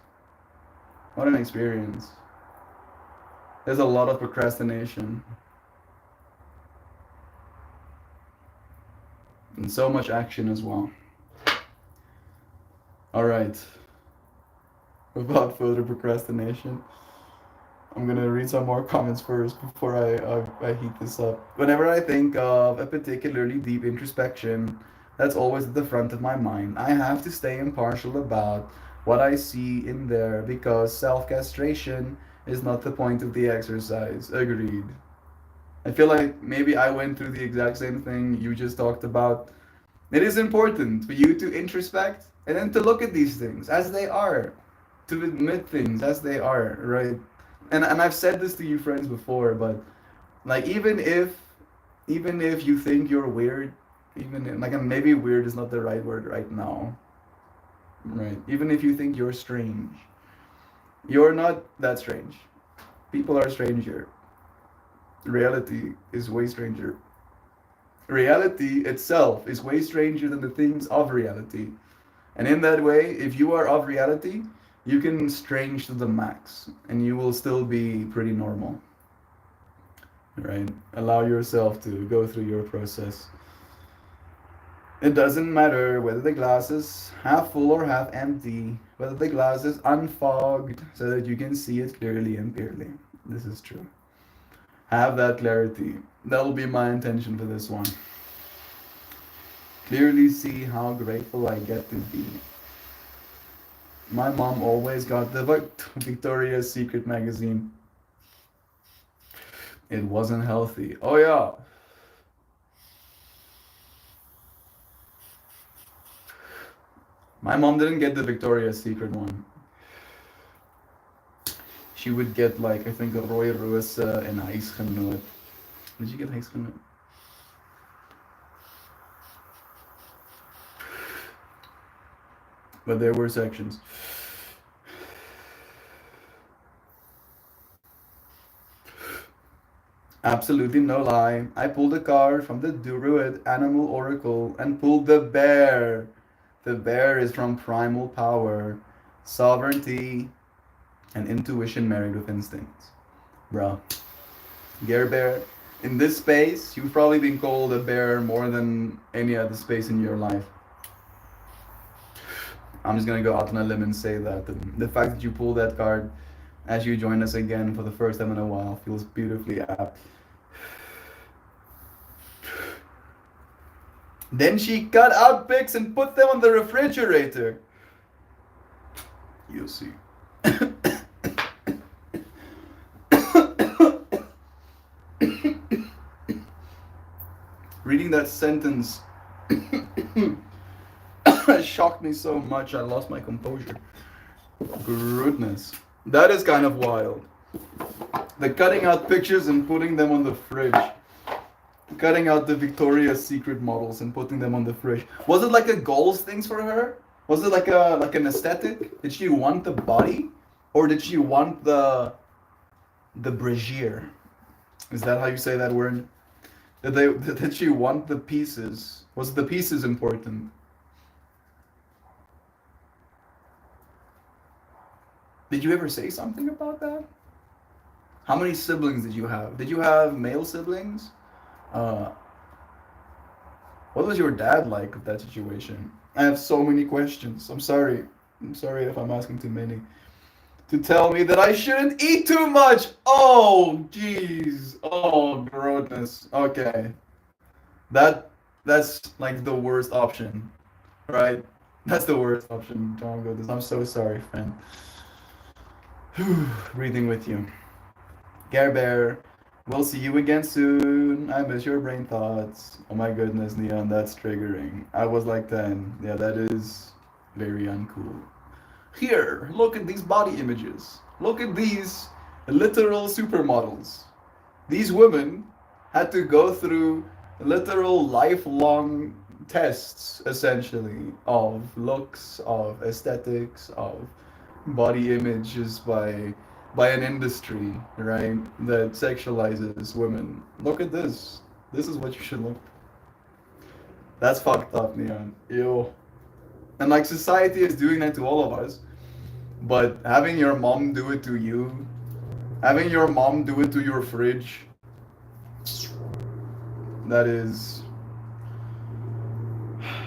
What an experience. There's a lot of procrastination and so much action as well. All right. Without further procrastination, I'm gonna read some more comments first before I heat this up. Whenever I think of a particularly deep introspection, that's always at the front of my mind. I have to stay impartial about what I see in there because self-castration is not the point of the exercise. Agreed. I feel like maybe I went through the exact same thing you just talked about. It is important for you to introspect and then to look at these things as they are, to admit things as they are, right? And I've said this to you friends before, but like even if you think you're weird, like and maybe weird is not the right word right now, right? Even if you think you're strange, you're not that strange. People are stranger. Reality is way stranger. Reality itself is way stranger than the things of reality. And in that way, if you are of reality, you can strange to the max and you will still be pretty normal. Right? Allow yourself to go through your process. It doesn't matter whether the glass is half full or half empty, whether the glass is unfogged so that you can see it clearly and clearly. This is true. Have that clarity. That'll be my intention for this one. Clearly see how grateful I get to be. My mom always got the Victoria's Secret magazine. It wasn't healthy. Oh yeah. My mom didn't get the Victoria's Secret one. She would get like I think a Roy Rose and Huisgenoot. Did you get Huisgenoot? But there were sections. Absolutely no lie. I pulled a card from the Druid Animal Oracle and pulled the bear. The bear is from primal power, sovereignty, and intuition married with instincts. Bro. Gare Bear. In this space, you've probably been called a bear more than any other space in your life. I'm just gonna go out on a limb and say that the fact that you pulled that card as you join us again for the first time in a while feels beautifully apt. Then she cut out pics and put them on the refrigerator. You'll see. Reading that sentence shocked me so much I lost my composure. Goodness. That is kind of wild. The cutting out pictures and putting them on the fridge. Cutting out the Victoria's Secret models and putting them on the fridge. Was it like a goals things for her? Was it like an aesthetic? Did she want the body, or did she want the brassiere? Is that how you say that word? Did she want the pieces? Was the pieces important? Did you ever say something about that? How many siblings did you have? Did you have male siblings? Uh, what was your dad like with that situation? I have so many questions. I'm sorry. I'm sorry if I'm asking too many. To tell me that I shouldn't eat too much. Oh, jeez. Oh, grossness. Okay. That's like the worst option, right? That's the worst option. Don't go this. I'm so sorry, friend. Breathing with you. Care Bear, we'll see you again soon. I miss your brain thoughts. Oh my goodness, Neon, that's triggering. I was like 10. Yeah, that is very uncool. Here, look at these body images. Look at these literal supermodels. These women had to go through literal lifelong tests, essentially, of looks, of aesthetics, of body images by an industry, right, that sexualizes women. Look at this. This is what you should look. That's fucked up, Neon. Ew. And like society is doing that to all of us. But having your mom do it to you, having your mom do it to your fridge, that is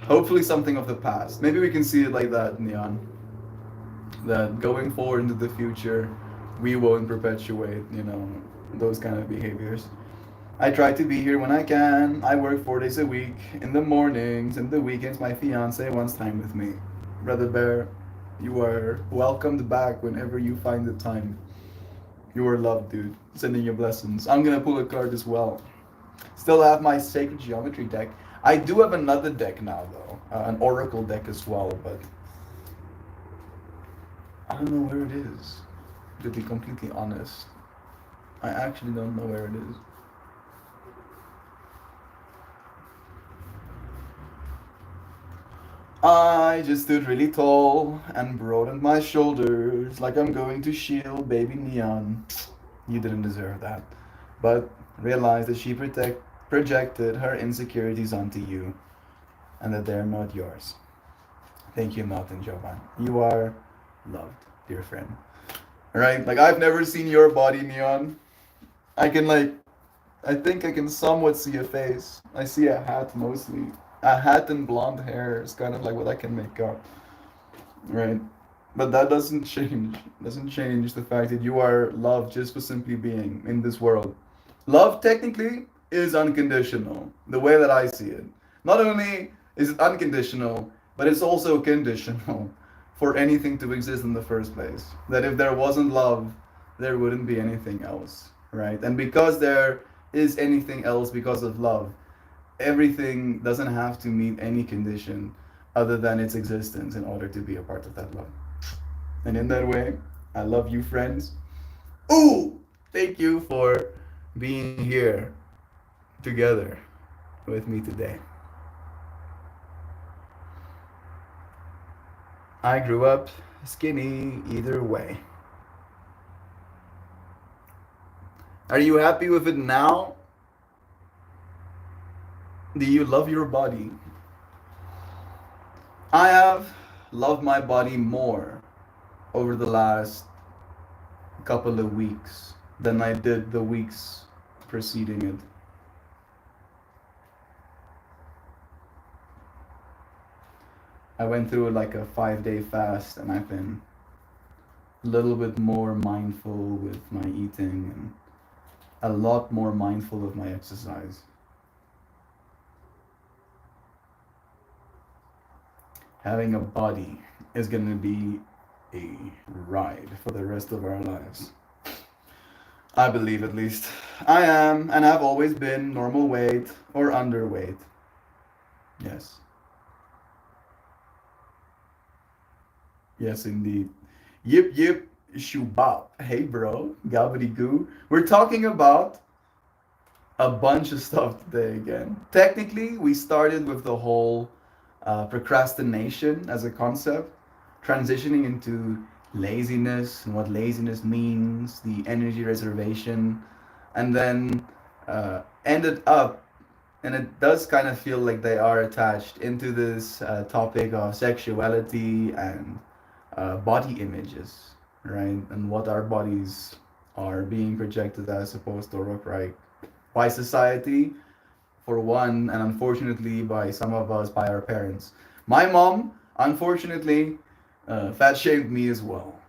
hopefully something of the past. Maybe we can see it like that, Neon. That going forward into the future, we won't perpetuate, those kind of behaviors. I try to be here when I can. I work 4 days a week. In the mornings and the weekends, my fiance wants time with me. Brother Bear, you are welcomed back whenever you find the time. You are loved, dude. Sending you blessings. I'm gonna pull a card as well. Still have my Sacred Geometry deck. I do have another deck now, though. An Oracle deck as well, but I don't know where it is. To be completely honest, I actually don't know where it is. I just stood really tall and broadened my shoulders like I'm going to shield baby Neon. You didn't deserve that. But realized that she projected her insecurities onto you and that they're not yours. Thank you, Melton Jovan. You are loved, dear friend. Right? Like, I've never seen your body, Neon. I think I can somewhat see a face. I see a hat mostly. A hat and blonde hair is kind of like what I can make up. Right? But that doesn't change the fact that you are loved just for simply being in this world. Love technically is unconditional, the way that I see it. Not only is it unconditional, but it's also conditional for anything to exist in the first place. That if there wasn't love, there wouldn't be anything else, right? And because there is anything else because of love, everything doesn't have to meet any condition other than its existence in order to be a part of that love. And in that way, I love you, friends. Ooh, thank you for being here together with me today. I grew up skinny either way. Are you happy with it now? Do you love your body? I have loved my body more over the last couple of weeks than I did the weeks preceding it. I went through like a 5 day fast and I've been a little bit more mindful with my eating and a lot more mindful of my exercise. having a body is going to be a ride for the rest of our lives. I believe, at least. I am, and have always been, normal weight or underweight. Yes. Yes, indeed. Yip yip shubop. Hey, bro. Gobbity goo. We're talking about a bunch of stuff today again. Technically, we started with the whole procrastination as a concept, transitioning into laziness and what laziness means, the energy reservation, and then ended up, and it does kind of feel like they are attached into this topic of sexuality and body images, right? And what our bodies are being projected as supposed to look like by society, for one, and unfortunately by some of us, by our parents. My mom, unfortunately, fat shamed me as well.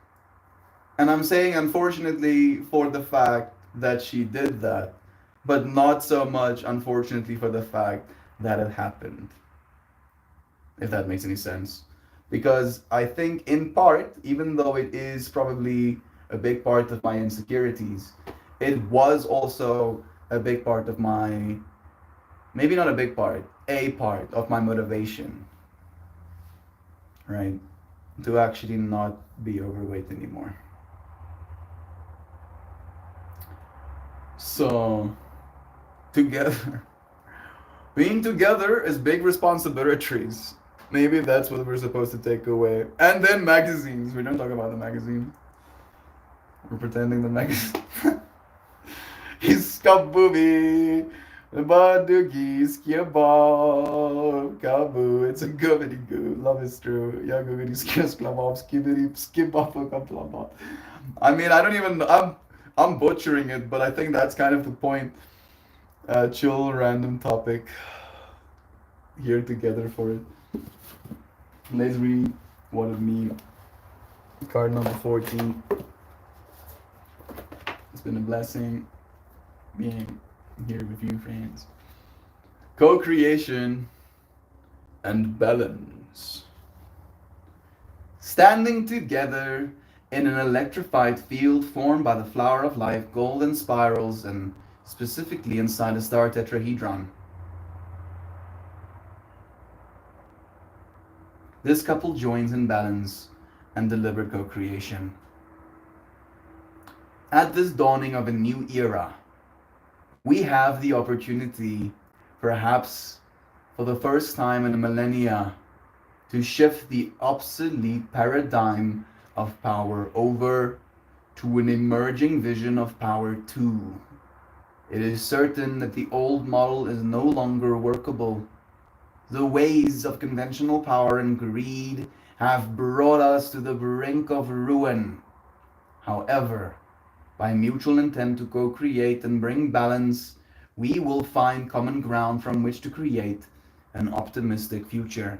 And I'm saying unfortunately for the fact that she did that, but not so much unfortunately for the fact that it happened, if that makes any sense. Because I think, in part, even though it is probably a big part of my insecurities, it was also a big part of my, maybe not a big part, a part of my motivation, right? To actually not be overweight anymore. So, together, being together is big responsibilities. Maybe that's what we're supposed to take away. And then magazines. We don't talk about the magazine. We're pretending the magazine. Iskabubi. Badugi, skibab, kabu. It's a goody goo. Love is true. Yeah, goody skibab, skibidi, skibab, kaplabab. I mean, I don't even. I'm butchering it, but I think that's kind of the point. Chill, random topic. Here together for it. Let's read what it means. Card number 14. It's been a blessing being here with you, friends. Co-creation and balance. Standing together in an electrified field formed by the flower of life, golden spirals, and specifically inside a star tetrahedron. This couple joins in balance and deliberate co-creation. At this dawning of a new era, we have the opportunity, perhaps for the first time in a millennia, to shift the obsolete paradigm of power over to an emerging vision of power too. It is certain that the old model is no longer workable. The ways of conventional power and greed have brought us to the brink of ruin. However, by mutual intent to co-create and bring balance, we will find common ground from which to create an optimistic future.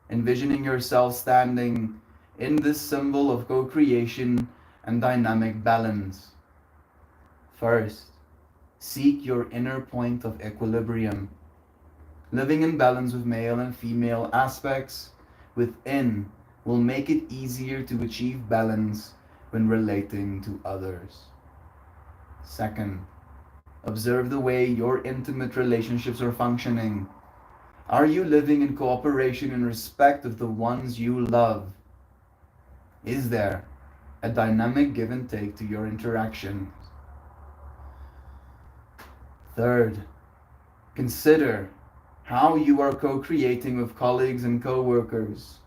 Envisioning yourself standing in this symbol of co-creation and dynamic balance. First, seek your inner point of equilibrium. Living in balance with male and female aspects within will make it easier to achieve balance when relating to others. Second, observe the way your intimate relationships are functioning. Are you living in cooperation and respect of the ones you love? Is there a dynamic give and take to your interactions? Third, consider how you are co-creating with colleagues and co-workers.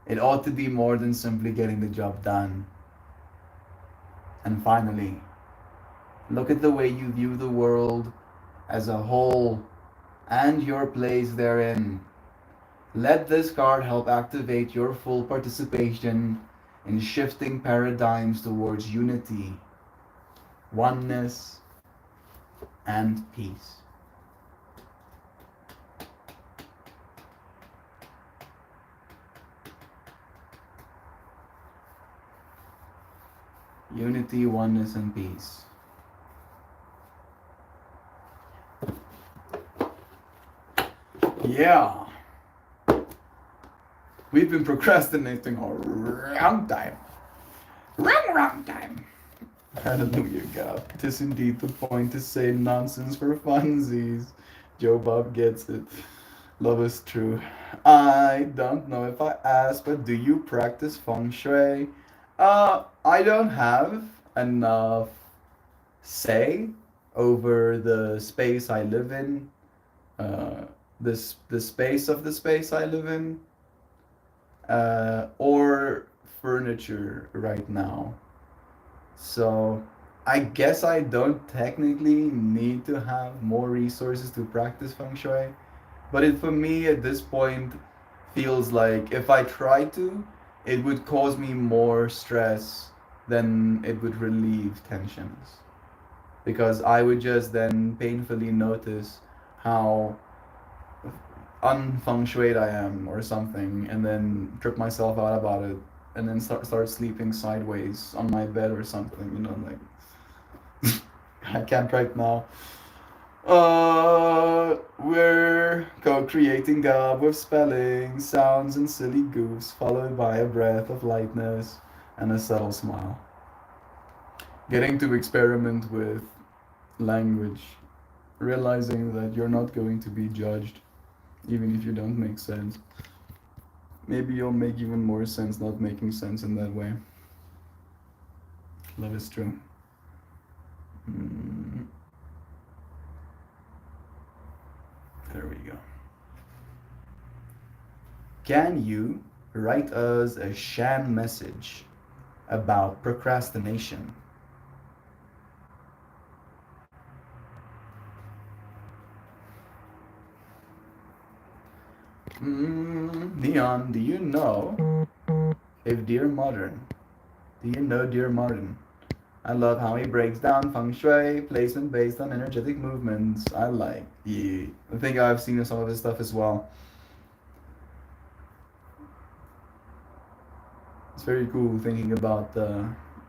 It ought to be more than simply getting the job done. And finally, look at the way you view the world as a whole and your place therein. Let this card help activate your full participation in shifting paradigms towards unity, oneness, and peace. Unity, oneness, and peace. Yeah. We've been procrastinating a long time. Wrong time. Hallelujah, God. Tis indeed the point to say nonsense for funsies. Joe Bob gets it. Love is true. I don't know if I asked, but do you practice feng shui? I don't have enough say over the space I live in, uh, the space of the space I live in, or furniture right now. So I guess I don't technically need to have more resources to practice feng shui, but it for me at this point feels like if I try to, it would cause me more stress than it would relieve tensions. Because I would just then painfully notice how unfeng shuied I am or something, and then trip myself out about it, and then start sleeping sideways on my bed or something. You know, like I can't right now. We're co-creating God with spelling, sounds, and silly goofs, followed by a breath of lightness and a subtle smile. Getting to experiment with language, realizing that you're not going to be judged, even if you don't make sense. Maybe you'll make even more sense not making sense in that way. Love is true. Mm, there we go. Can you write us a Shan message about procrastination? Neon, do you know if Dear Modern? Do you know Dear Martin? I love how he breaks down feng shui placement based on energetic movements. I like. Yeah, I think I've seen some of his stuff as well. It's very cool thinking about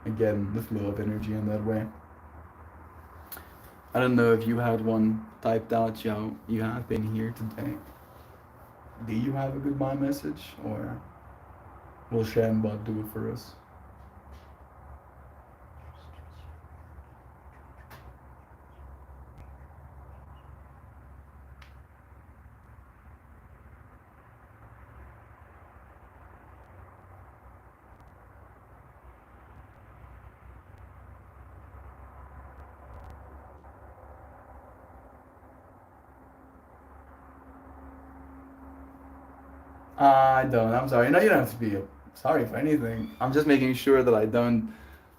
again the flow of energy in that way. I don't know if you had one typed out, Joe. You have been here today. Do you have a goodbye message, or will Shambot do it for us? I don't. I'm sorry. No, you don't have to be sorry for anything. I'm just making sure that I don't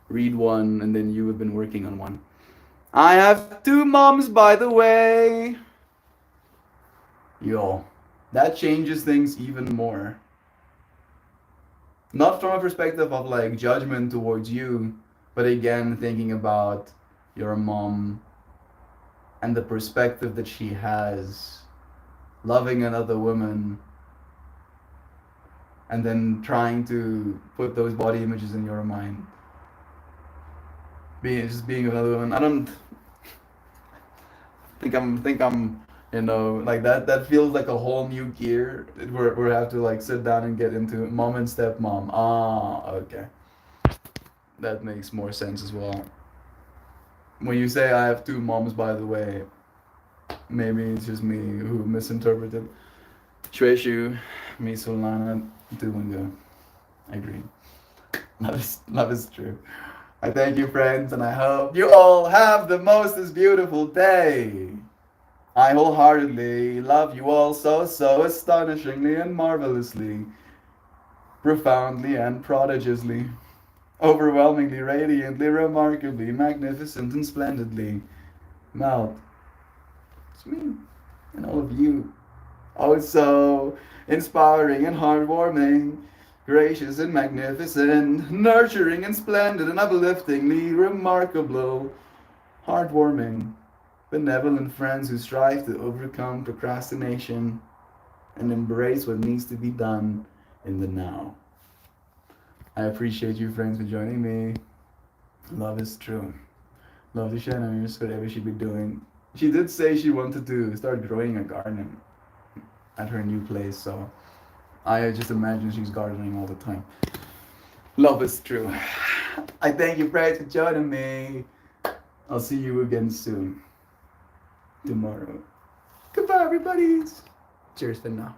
read one and then you have been working on one. I have two moms, by the way. Yo, that changes things even more. Not from a perspective of like judgment towards you, but again, thinking about your mom and the perspective that she has, loving another woman, and then trying to put those body images in your mind. Being another woman. I don't think I'm like that feels like a whole new gear where we have to like sit down and get into mom and stepmom. Ah, okay. That makes more sense as well. When you say I have two moms, by the way, maybe it's just me who misinterpreted. Shueshu, me Solana, Dumungo. I agree. Love is true. I thank you, friends, and I hope you all have the most beautiful day. I wholeheartedly love you all so astonishingly and marvelously, profoundly and prodigiously, overwhelmingly, radiantly, remarkably, magnificent, and splendidly. Melt. It's me and all of you. Oh, it's so inspiring and heartwarming, gracious and magnificent, nurturing and splendid and upliftingly remarkable, heartwarming, benevolent friends who strive to overcome procrastination and embrace what needs to be done in the now. I appreciate you, friends, for joining me. Love is true. Love to Shanners, whatever she be doing. She did say she wanted to start growing a garden at her new place, so I just imagine she's gardening all the time. Love is true. I thank you, Fred, for joining me. I'll see you again soon. Tomorrow. Goodbye, everybody. Cheers for now.